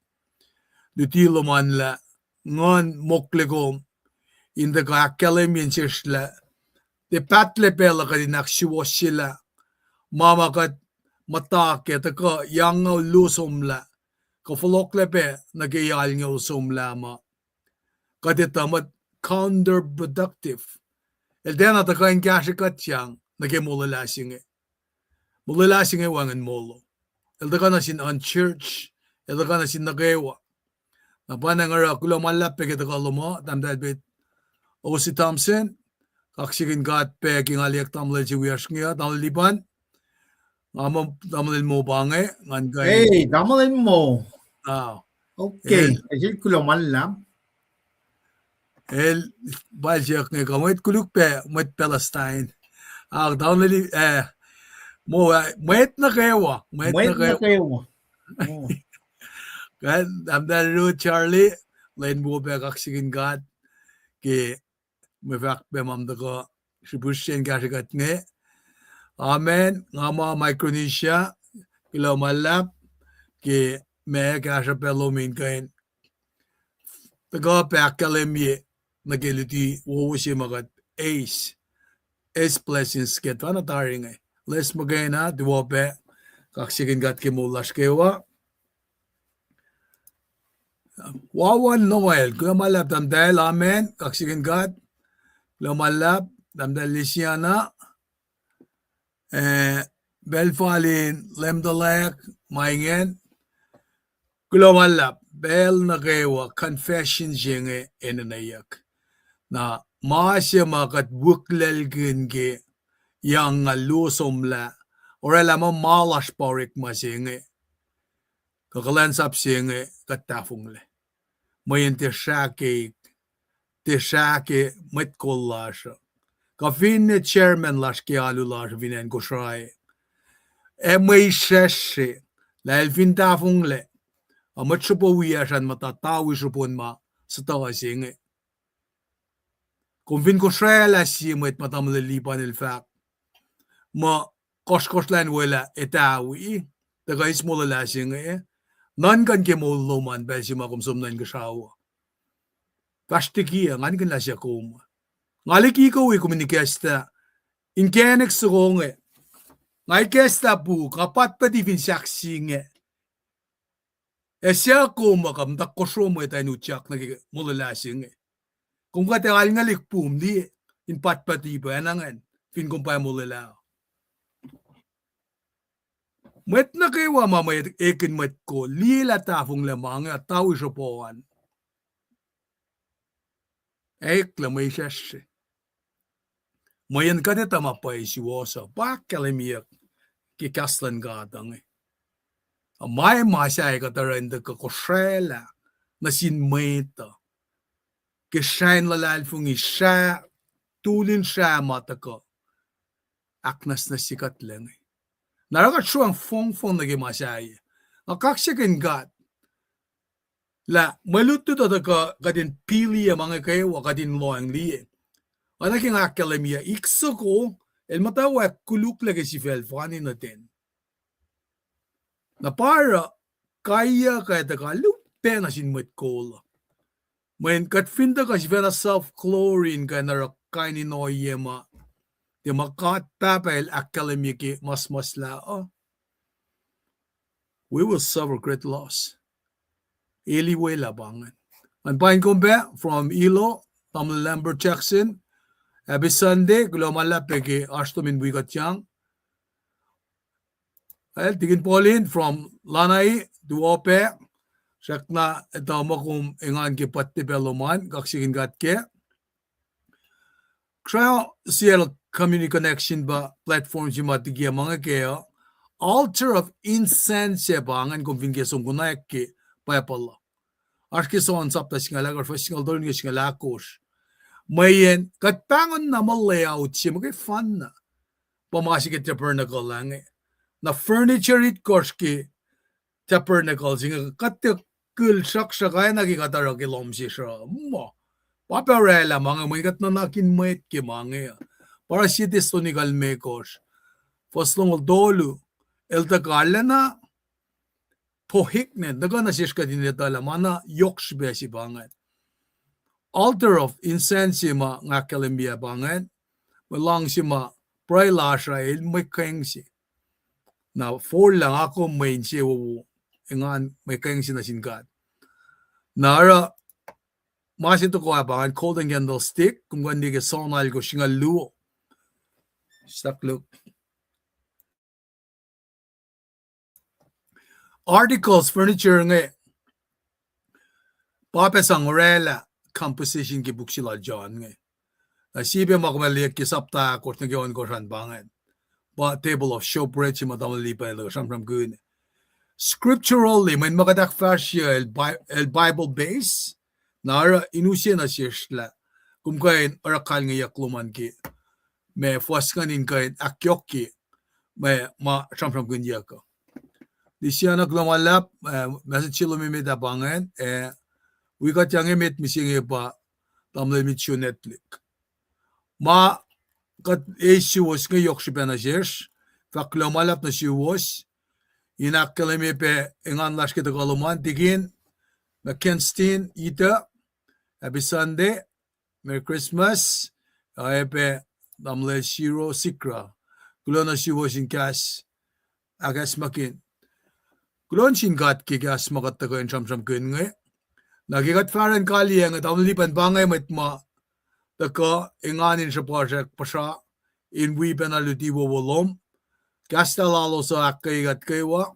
lutilo man la ngon moklegom in the akalemin sisla de patle pela kadinak siwosila mama kat mata ke ta ka yang lusum la ko flok lepe nagayal ng usum lama kadita mat counterproductive el dena ta ka ingashi katyang nagemulalasing mulalasing wangan molo el da kana sin on church el da kana sin nagawa na panangara kulo malape ke ta kalomo tamdal bit Osi Thompson kaksigin gat pe kingalek tamle jiwiash nga liban ngamo tamle mo bange ngan gay Hey, damalin mo. Okay, kasi kulaman lang. el baljak nga kamoit kuluk pe met Palestine tamle mo met na kayo Mwet na kayo. kan tamdal ro Charlie len mo pe kaksigin gat ke mevak be mamdako shibushen gashigat nge amen ngama Micronesia kilo malap ke me gasha pelomin kain taga pakalemye nageliti wowoshi magat ace blessings get vana taring les magena duope kaksigin gat ke mulash kewa wawan noel kilo malap tamdel amen kaksigin gat Lomalap, damdal lisiana, belfalin, lemdalek, maingen, kulomalap, bel nagewa, confession jenge enanayak. Na maasya makat buklel ginge, yang lusomla, orela mo malash parik masinge, kakalansap singe, katafungle. Mayente shake, te shake met kollasha. Kafin chairman lashki alular vinen goshrai. May sheshe. La elfin tafungle. A matchupo wiashan matatawi shupon ma satawa singe. Kung vin goshrai la simet matamle lipan el fak. Ma koshlan wela etawi. Taga ismola la singe. Nan kan ke moluman besima kum sumnan gashawa. Pashtikia ngan kan la siya kuma. Ngaliki ko komunikasta inkenek sugonge ngai kesta pu kapat pa divin saksinge esya ko makam da kosomo eta nuchak na mulalasinge kung ka tegal ngalik pum di in pat pati pa nangan fin kumpay mulala met na kaywa mama ekin met ko lila tafong lamang at tawi sopoan lamay siyasya mayan ka na tamapay si Wasa, pakalamiyak kikaslan gadang May masay ka taranda ka koshela na sin meta. Kishain lalal fung isya tulin siya matako aknas na sikat lang. Narakat siyang fong nagimasaya. Akaksikin gat la maluto to ka kadin pili mga kayo kadin loang liye. Anaking akademia ikso ko el matawa kuluk lagi si felfani natin. Na para kaya taka lupe na sin Mwet kola. When katfinda ka si vena self-chlorine ka na kaini no yema. Di makat papel akademia ki mas lao. We will suffer great loss. Iliwe labangan. Ang pain kumbe from Ilo, Tamil Lambert Jackson, every Sunday, glomala peke ashtomin buikatyang. Well, tigin Pauline from Lanai, Duope, Shakna, etama kum ingan ki pati peloman, kaksigin gatke. Kaya siya community connection ba platforms yung matigya mga kaya, altar of incense bangan kung vingesong kunayak ki payapala. Arki son sapta singalag or singal nga singalakos. Mayen katpangon na layout siya magay fun na. Pamasik at tabernacle lang eh. Na furniture it korski tabernacle singa katik kul saksa kaya nagikatara kilom siya. Mo. Paparela mga mga na nakin Mwet ki mga. Para sitis to ni galmekos. Faslong dolu. Elta kala na pohiknet nagana siya din nitala mana yoksbe si bangan. Altar of incense ma nga kalembia bangan. Walang si ma pray lasha may kayang si. Na for lang ako may siya ingan may kayang si na singkat. Nara masito ko abangan cold and candlestick kung hindi ka sonal ko singa luo. Stuck look. Articles, furniture nga papesang orela composition ki buksila John nga. Sibe makamaliyak ki sapta kort na gawin ko saan bangan. Ba table of showbread si madamali pa ilo siyam good. Scripturally, may makadak fasya el Bible base na inusya na siya kung kain orakal nga yakluman ki may fuaskanin kain akyok ki may siyam good yako. Di siya naglamalap, message sila mimit abangan, wikat yang imit misingi pa, tamla imit siya Netflix. Ma, kat siwas nga yok siya na siya, faklamalap na siwas, inakkalami pe, ingan las kita kaluman, tigin, na Kenstin, ita, happy Sunday, Merry Christmas, pe, tamla shiro sikra, kulo na siwas in cash, agas makin, kulon singkat kikas makatago in siyam kun nga. Nagikat faran kali nga tamlipan bangay matma taka inganin sa project pa siya in wipen alutibo wolom. Kasta lalo sa akayigat kaywa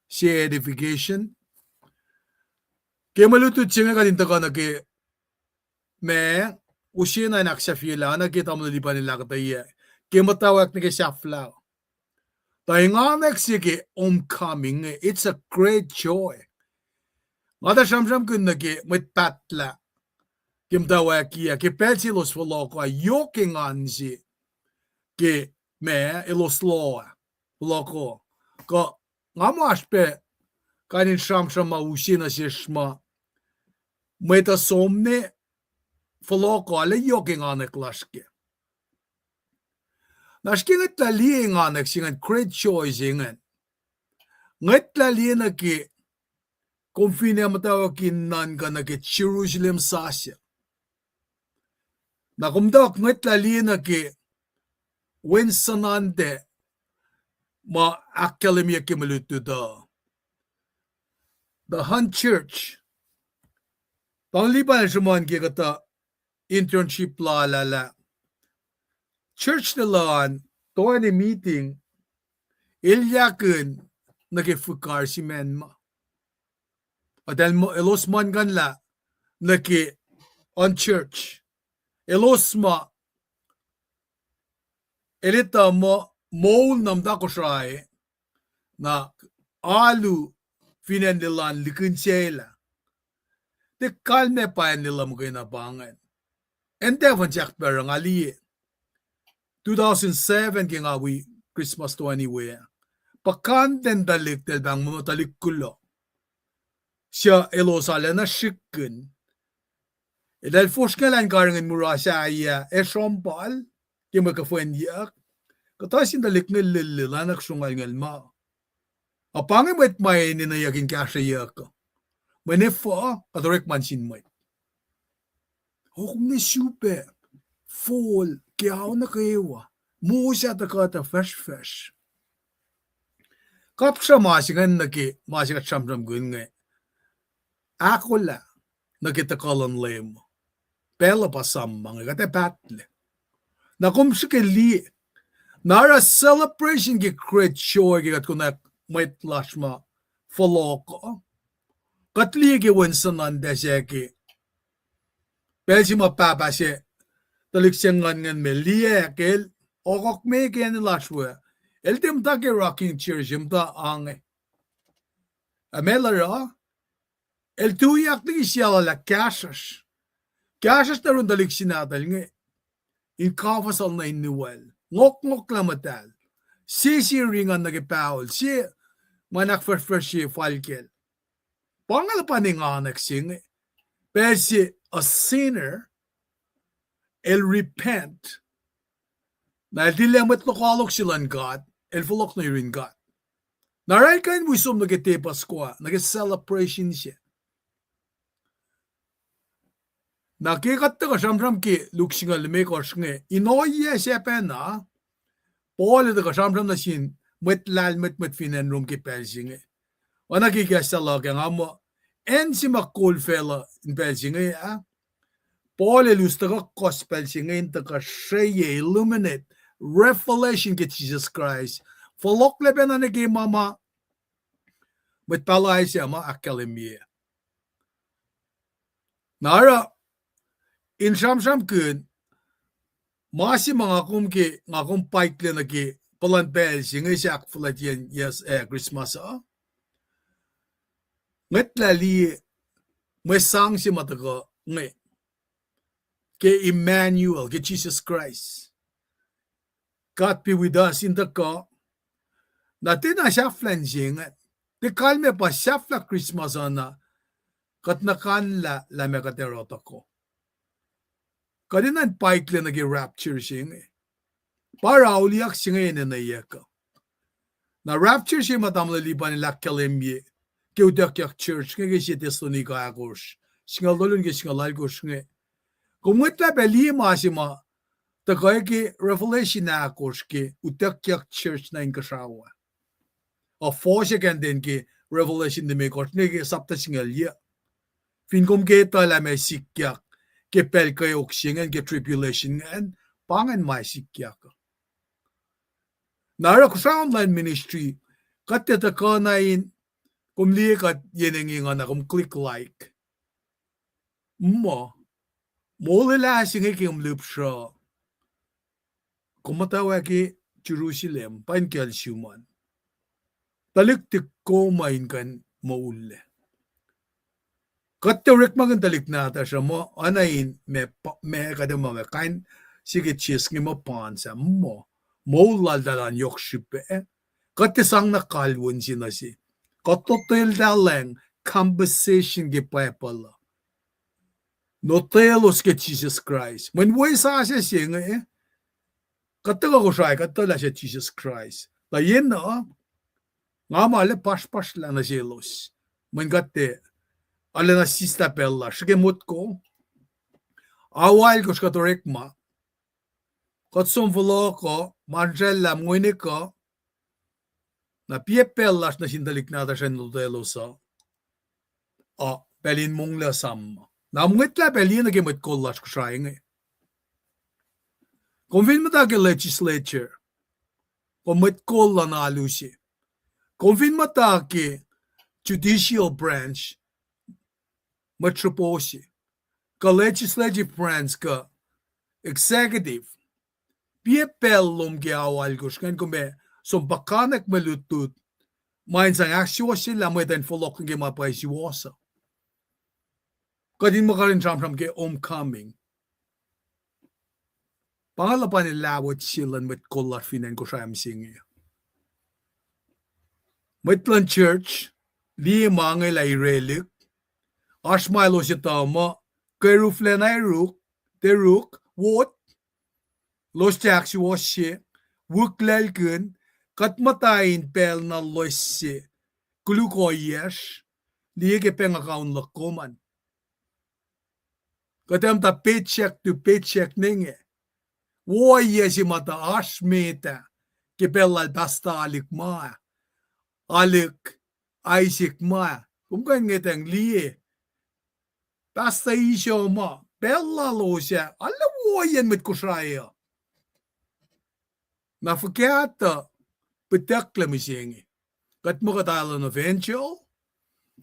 siya edification. Kaya malutut siya nga kadin taka nagi may usya na naksafila nakita tamlipan nila kataya. Kaya matawag na kaya saflaw. Tayo nga nagsige homecoming, it's a great joy. Mata siyam kun nagi may tatla. Kim tawa kia, ki petsilos waloko ay yoking ansi. Ki me ilos loa. Waloko. Ka nga mo aspe kanin siyam mausina siya shma. May tasomne waloko ala yoking anek laske. Naskingat lali nga nagsingan great choice ingan. Ngat lali na ki konfine matawakin nan ka na ki Jerusalem sasya. Nakumdak ngat lali na ki wensanante ma akademia ki maluto da. The Hunt Church. Panglipan siya ki kata internship la. Church nalaan, to ni meeting, ilyakun, nagifukar si menma. At elos man ganla, naki on church. Elos ma, elita mo, moul namda ko siya na alu finendilan likun siyela. Te kalme pa nila mo kayo nabangan. Ente van siyak perang aliye. 2007 kinga we Christmas to anywhere. Pakanten dalik tel bang mo talik kulo. Siya elosala na shikken. Edal forskelan karingen murasya iya esrompal. Kima ka fuen yak. Katasin dalik na lililanak sungal ngal ma. Apangin mo may ninayakin kasya yak. Manefa katorek mansin mo. Hukum ni super. Fall. Kaya na kayo. Musa ta kata fresh. Kapsa masingan naki masikat samsam gun nga. Ako la nakita kalan lem. Pela pasam mga kate patle. Nakumsa ke li. Nara celebration ki create show ki kat kunak Mwet lashma follow ko. Katli ki winsanan desya ki. Pelsi mapapa siya. Taliksengan ngan me liye kel. Okok me ken lashwa. El timta ke rocking chair jimta ange. Amelara. El tuyak ni siya la kasas. Kasas na rin taliksinadal nga. In kafasal na inuwal. Ngok lamatal. Si ringan nagipaul. Si manak first falkel. Pangal pa ni nga nagsing. Pero si a sinner. El repent. Na el dilemat lokalok silang God. El fulok na rin God. Naray kain wisum nagitipas ko. Nag-celebration siya. Nakikata ka samsam ki luksingal me korsnge. Inoye siya pa na. Paul ito ka samsam na sin. Mwet finan rum ki pelsinge. O nakikasa lang nga mo. En si makul fella in pelsinge ya. Paul ilusta ka kos pelsinge. Inta ka siya illuminate. Revelation ki Jesus Christ. Folok lebe na nagi mama. Mwet palay siya ma akalimye. Nara. In samsam kun. Masi mga kumki. Nga kumpait le nagi. Palan pelsinge siya akfulat yan. Yes, Christmas Nget lali. May sang si mataga. Nge. Ke Emmanuel. Ke Jesus Christ. God be with us in the ka. Natin na siya flansing. Di kalme pa siya fla Christmas na. Kat nakanla lame katerota ko. Kadinan paikle nagi-rapture sing. Para uliyak singay na naiyak. Na rapture siya matamlalipan nila kalimye. Kiudak church nga siya Thessalonica akos. Singalolun nga singalal ko nga. Kumutla beli masima. Takay ki revelation na akos ki udak church na inkasawa. O fosya kan din ki revelation na may kos nga sapta singalya. Finkom kita la may sikyak. Ki pel kay oksingan ki tribulation nga. Pangan may sikyak. Nara ko sa online ministry. Katita ka na in kumlikat yenengi nga na click like. Molila singi kim lupsha. Kumatawa ki Jerusalem, pain calciuman. Taliktik ko main kan maule. Katarik magan talik nata siya mo, anayin me kadama me kain sige chis ngi mo pansa mo. Molal dalan yokshipe. Katisang nakalwun sinasi. Katotil dalang conversation gi pepala. Notelos ke Jesus Christ. When way sa siya nga Kataga ko siya, katala siya Jesus Christ. Layin na, nga mali pas lang na silos. Mangate, ala na sista pella, sikimut ko, awal ko siya katorek ma, katsumfulo ko, Marcella, mwini ko, na piye pellas na sindalik nata siya nutelo sa, pelin mong lasam. Na mwit la pelin na kimit ko las ko siya nga. Confin mo tayo legislature. Kumit ko lang na alusi. Confin mo tayo judicial branch. Matroposi. Ka legislative branch ka executive. Piepel lom giawal ko. Kan kume sumpakanak malutut. Main sang aksyo sila mo iten follow kong gimapay siwasa. Kadin mo ka rin samsam ke homecoming. Pangalawa ni lawat silan met kollar finan ko siya singi. Metlan church, li mangay lay relik, ashmalo si tama, keruflen ay ruk, teruk, wot, los taxi washe, wuklal kun, katmatayin pel na losse, kulukoyesh, liye pengakaun lakoman. Katem ta paycheck to paycheck ninge. Woye si mata ashmeta, kipelal basta alik maa. Alik, Isaac maa. Kung ngeteng liye. Basta isyo ma. Bella lo siya. Alla woyen mit kusraya. Na verkeerde betekle misingi. Kat mo kat island of angel.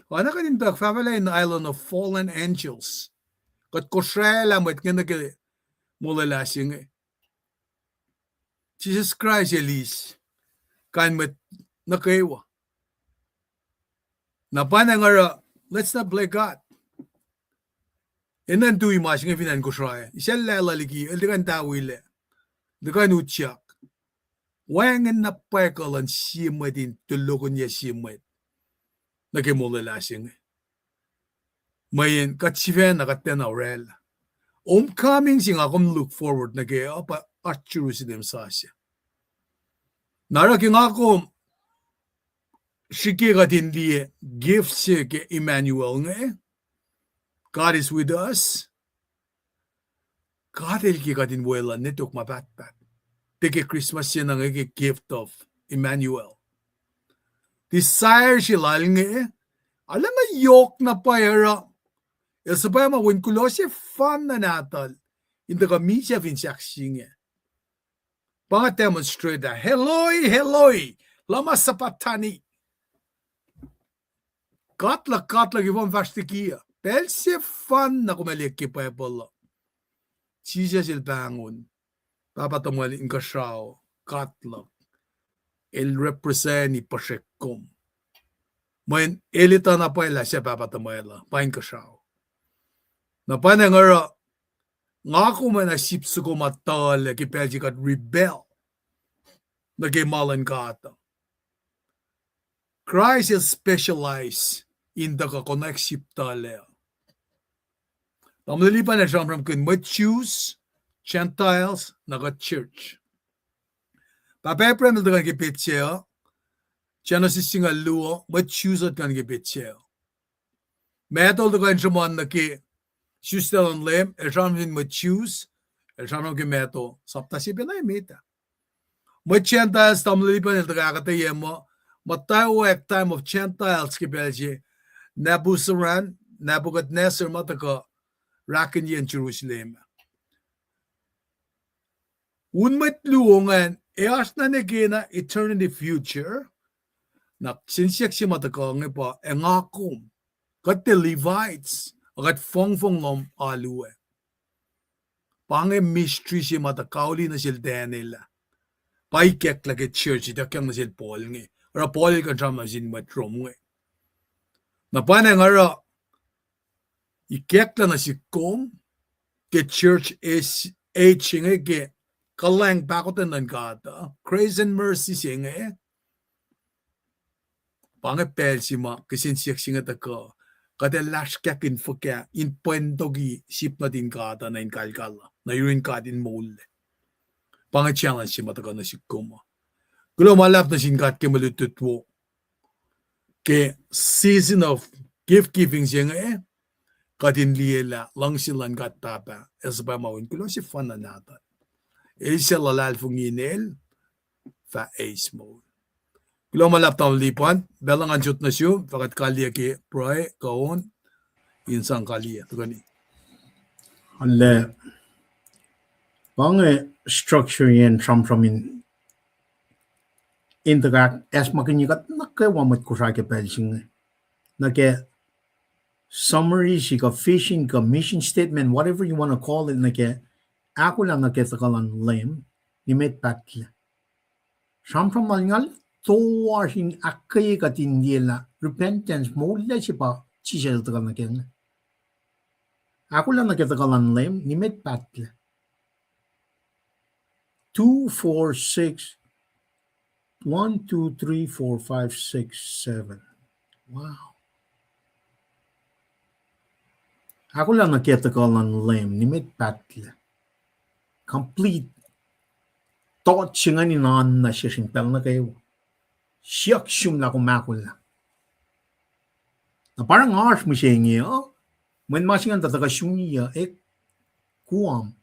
Wana ka din family in the island of fallen angels. Kat kusraya mit ngenake mulala singi. Jesus Christ Elise. Kan met nakaiwa. Napanangara, let's not play God. Enan tu imas ng finan ko siya. Isang lalaki, eldekan tawile. Dekan utyak. Wangan na pekalan simet din tulukon niya simet. Nakimulala sing. Mayin katsifen na katen aurel. Homecoming sing akom look forward na kaya apa at Jerusalem sa siya. Naraking akom Shiki gatin diye gifts ke Emmanuel nge. God is with us. God ilki gatin wela netok mabatbat. Teke Christmas siya nang gift of Emmanuel. Desire sila nge. Alam na yok na payara. Elsabay mawin kulo siya fan na natal. Hindi kami siya vinsaksi nge. Pang-demonstrate na, Heloi, Heloi, lama sapatani. Katla givon vastikia. Pelse fan na kumaliki pa ebola. Jesus il bangun. Papatamwali inkasyaw. Katla. El represeni pasekom. Main elita na pala siya papatamwala. Pain kasyaw. Napanangara. Nga ko man nasipso ko matala ki pelsi kat rebel. Nagimalan kata. Christ is specialized in the connection tale. Tamlilipan na siya from Jews, Gentiles, naga-church. Papeprem na dagan kipit siya, Genesis singa luo, Jews at kan kipit siya. Metol dagan siya man na ki, Sustel on lem, siya rin Jews, siya rin kimeto, sapta si Pinay mita. Gentiles, tamlilipan na dagan katayem mo, matayo ek time of Gentiles kipelsi, Nebuchadnezzar mataka rakin yan Jerusalem. Unmet luongan, eas na negena eternity future, na sinsiyak si mataka nga pa, engakum, kat the Levites, kat fong lom alue. Pange mystery si matakauli na silda nila. Paikek lagi church, itakyang na sil Paul nga. Ora Paul kan sama sin matrom nga. Napana nga ra, ikekla na si Kong, ke church is aging ke kalang bakotan ng gata, grace and mercy siya nga. Pangapel si ma, kasinsiyak siya nga taka, kadalash kakin fuka, in puentogi sip na din gata na in kalkala, na yun katin mole. Pangachallenge si mataka na si Kong. Kulo malap na singat ke malututwo, ke season of gift-giving siya nga katin liyela, lang silang katapa, esba mawin kulo si fan na natin. Siya lalal funginel, fa ace mode. Kulo malap taon lipan, belang anjot na siyo, fakat kalya ke pray, kaon, insang kalya. Ito gani. Alle, bange structure yan from interact as makinikat nakawamat ko sa kepelsing nake summary si ka fishing ka mission statement whatever you want to call it nake ako lang nakitakalan lem ni met patla from malingal towards akay katindila repentance mo la si pa chisel taka nake ako lang nakitakalan lem ni met patla 2, 4, 6, 1, 2, 3, 4, 5, 6, 7. Wow. Ako lang nakita ko ng lem ni mit patle. Complete thought siya nga ni nan na siya simpel na kayo. Siyak siyum na kumakul na. Na parang arsh mo siya nga, oh. When masingan tataka siyum niya, kuwam.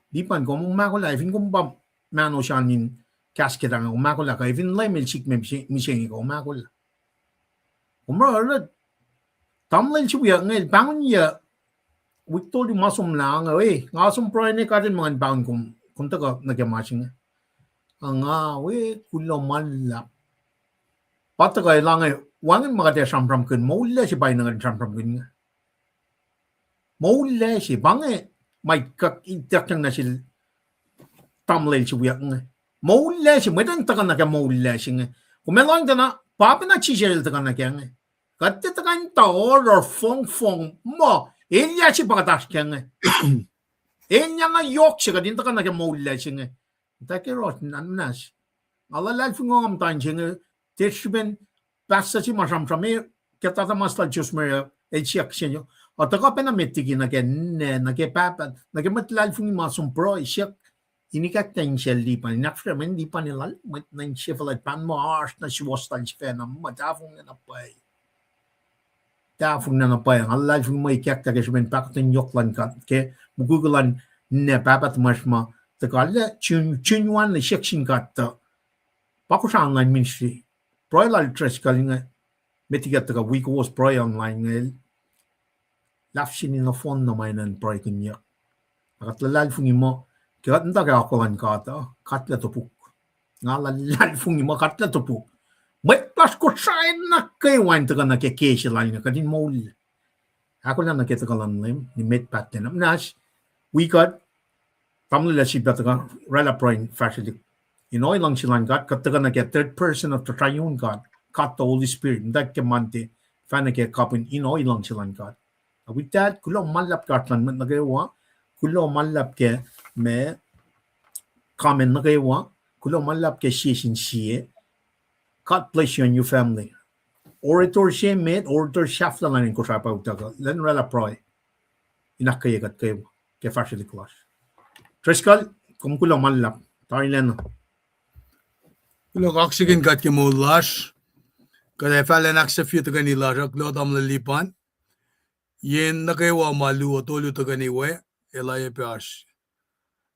Di pan ko mong makula, ifin kong ba mano siya nin casket ang kumakula ka, ifin lem il sik mi siya nga kumakula. Kumara, tamlin siya nga, bangon niya, Victor di masum lang ngasum pro ni katin mga baon kung taga nagyamasing nga kulo malap pata kay lang wangin mga de sampram kun mole si bay nga sampram kun mole si bange may kak itak na sil tamlen si wiyak nga mole si medang taga na mole si nga kumelang na papa na chisel taga na kya nga katte taga or fong mo Enya si pagatas kya nga. Enya nga yok siya ka din taka nagmula siya nga. Taki rot nanas. Alalal fungong tan siya nga. Tishben basta si masam-sami kita ta mastal jus mer siyak siya nyo. O taka penamiti na kya nagpapat nagmatlal fungi masum pro siyak inikat na siya lipan. Nakfra men di pa nilal met na siya falat pan mo ars na siya wastal siya na matafong na napay. Daarvoor naar pay al life may kek tak is ben pak ten yoklan kat ke mugulan ne papat masma te kalle chunwan le section kat pakusang ngan ministry proilal tres kalinga metigat ka week was proy online ngel lafsin in the phone na mainan proy kinya akat lalal fungi mo kat nda ka akolan kata katla topuk ngala lal fungi mo katla topuk May plus ko sign na kayo wine to ka na kekesya lang na kadin mo. Ako lang nakita ka lang ni met pat din. Nas, we got family si bata ka rela prime facility. Inoy lang silang got kat ka na ke third person of the triune God. Kat the Holy Spirit. Ndak ke mante fan ke kapin inoy lang silang got. With that, kulo malap kat lang nagawa. Kulo malap ke me comment nagawa. Kulo malap ke siya. God bless you and your family. Orator siya met, orator chef lang ko sa pagtagal. Len rela proy. Inakayagat kayo. Kaya facility class. Triskal, kung kulang malap. Tayo len. Kulo oxygen kat ki mulash. Kada fala naksa fiyo taga ni lash. Kulo tam lalipan. Yen nakaywa malu o tolu taga ni we. Elaya piash.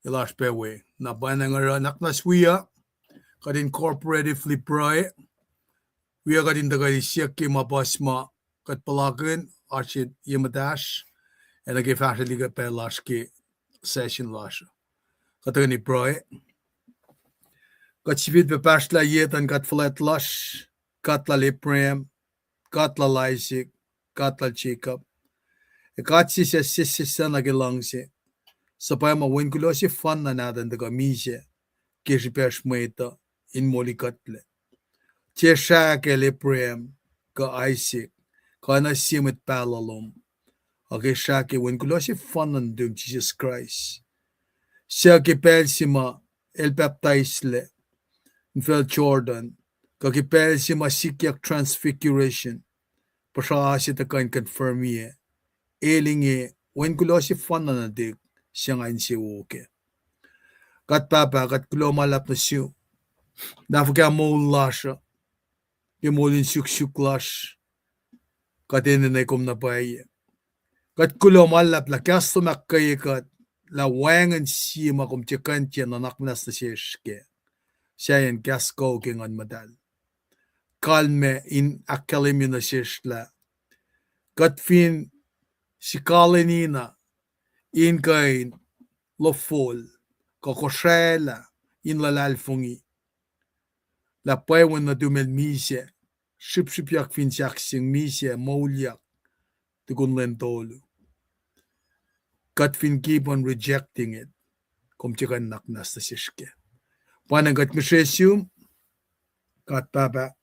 Elash pewe. Napana nga naknaswiya. Kadin corporatively proy. We are getting the guy sick came up asma kat palagan archid yamadash and I gave actually got per lashki session lash. Katani proy. Kat sivit be pashla yet and got flat lush, katla liprem, katla lysik, katla chikap. E katsi se sissa nagilangsi. Sapayama winkulosi fan na nadan the gamise, kishipesh meta in molikatle. Chesha ke liprem ka Isaac ka nasimit palalom. Ake shake winkulosi fan ng Jesus Christ. Siya ke pelsima el baptizle. Fel Jordan, kakipel si masikyak transfiguration, pasya ta kan confirm ye, elinge, wen kulo si fan na nadik, siya ngayon si uke. Kat papa, kat kulo malap na siyo, nafaka mo lasha, kimulin syuk lash, kat inanay na paye. Kat kulo malap, la kasto makkaye kat, la wangan siya makum tiyakan tiyan na naknas na siya shke. Siya yan gasko kingan madal. Kalme in akalimyo na siyasla. Katfin si kalenina in kain lofol kakoshela in lalalfungi. La paywan na dumel misye. Ship fin siaksing misye maulyak tukun lentolo. Katfin keep on rejecting it. Kumtikan naknas na siyashke. Panagat misyesyum, kat baba,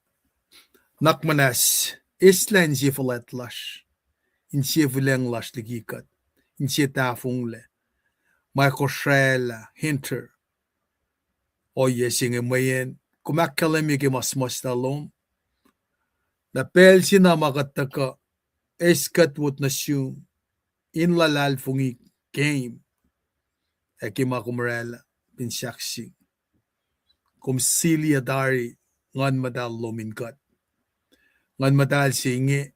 nakmanas, islan sifulat lash, in sifuleng lash ligikat, in sitafung le, Michael Shrella, Hinter, O yesing mayen kumakkalemi ki masmas talom. Na pelsi na makataka eskat wot na siyum in lalal fungi game. Eki makumrela pinsaksi. Kumsilia dari ngan madal lomin kat. Ngan madal singi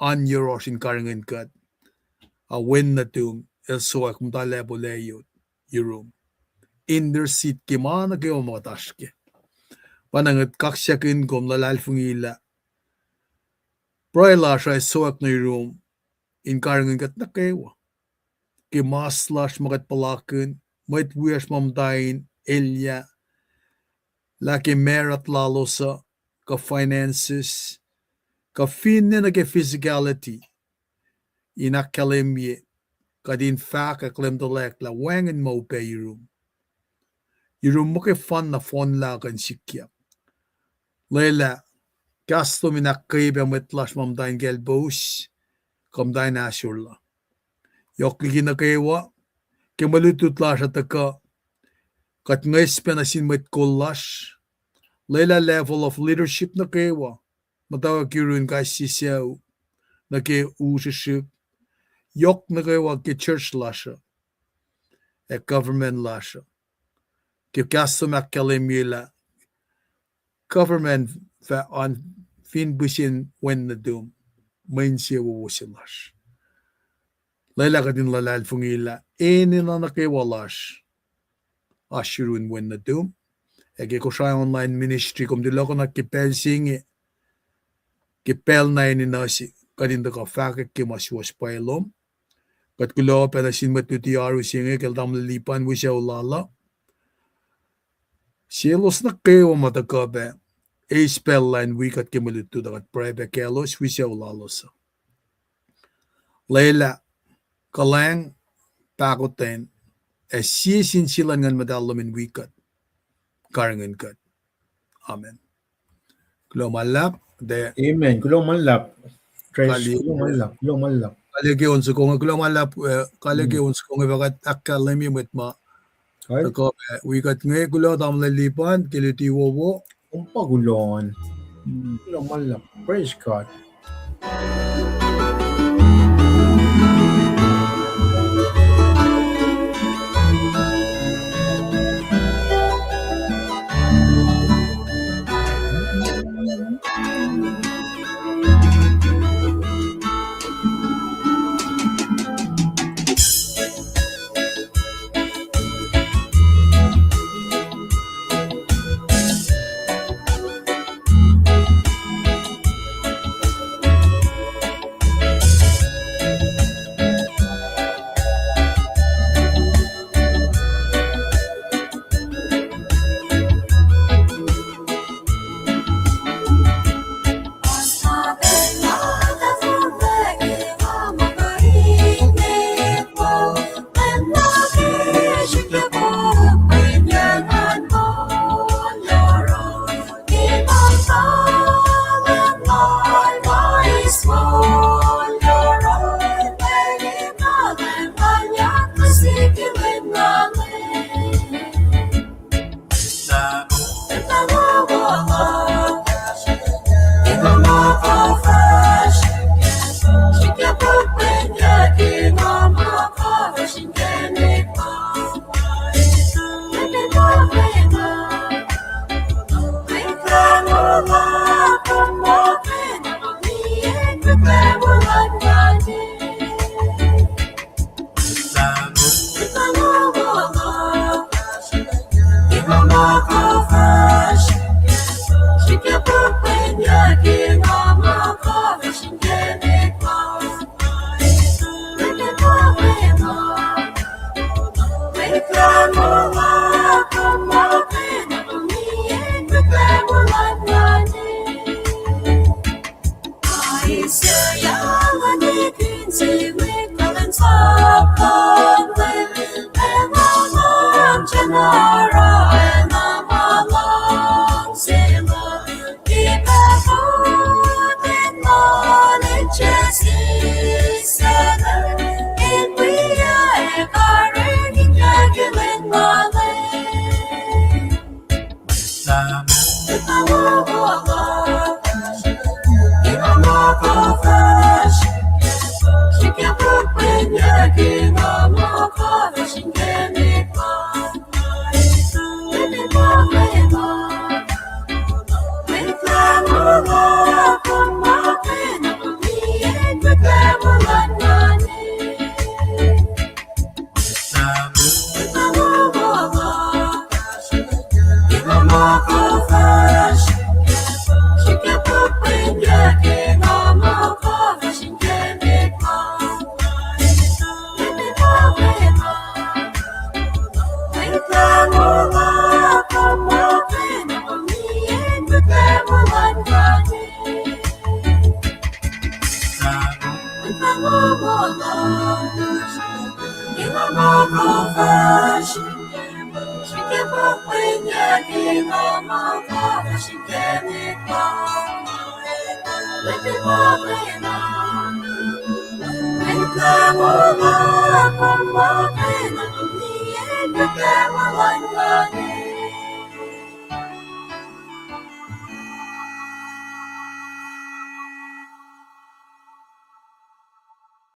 an yorosin karangan kat. A win na tung el soak mdale boleyot yurum. Inder sit kimana ke o matashke. Panangat kaksyakin kom lalal fungila. Proyla siya soak na yurum in karangan kat na kewa. Kimaslash makat palakin Mwet wiers mamdain Elia laki merat lalosa ka finances ka finne na ke physicality inakalemye ka din fa ka klemdolek la wangen mo pe yurum mo ke fan na fon la kan sikya lela gasto minakribe metlash mamdain gelbos kamdain asurla yokli na kewa ke malutut la sa taka kat ngais penasin met kollash lela level of leadership na kewa matawa kirun ka sisiyaw na ke usiship yok na kewa ke church lasha e government lasha ke kasto makalemila government fa on fin busin when na dum main siya wusilash lela kadin lalal fungila enina na kewa lash ashirun when na dum ege ko siya online ministry kom dilo ko nakipel singi kipel na ini nasi kadin da ka fakak ki maswas pailom kat kulo pera sin matuti aru singi kel dam lipan wisya ulala sielos na kewa matakabe e spell line wikat kimulitu da kat prebe kelos wisya ulala sa lela kalang pakoten e sisin silan ngan madalamin wikat karangan kat. Amen. Kulo malap de Amen. Kulo manlap. Trace. kali Kulo manlap. Kulo manlap. kali onso kong kulo malap kali onso kong bagat akkalemi met ma Right? tako wikat nge kulo tam lalipan kiliti wowo Umpagulon. Kulo manlap. Praise God.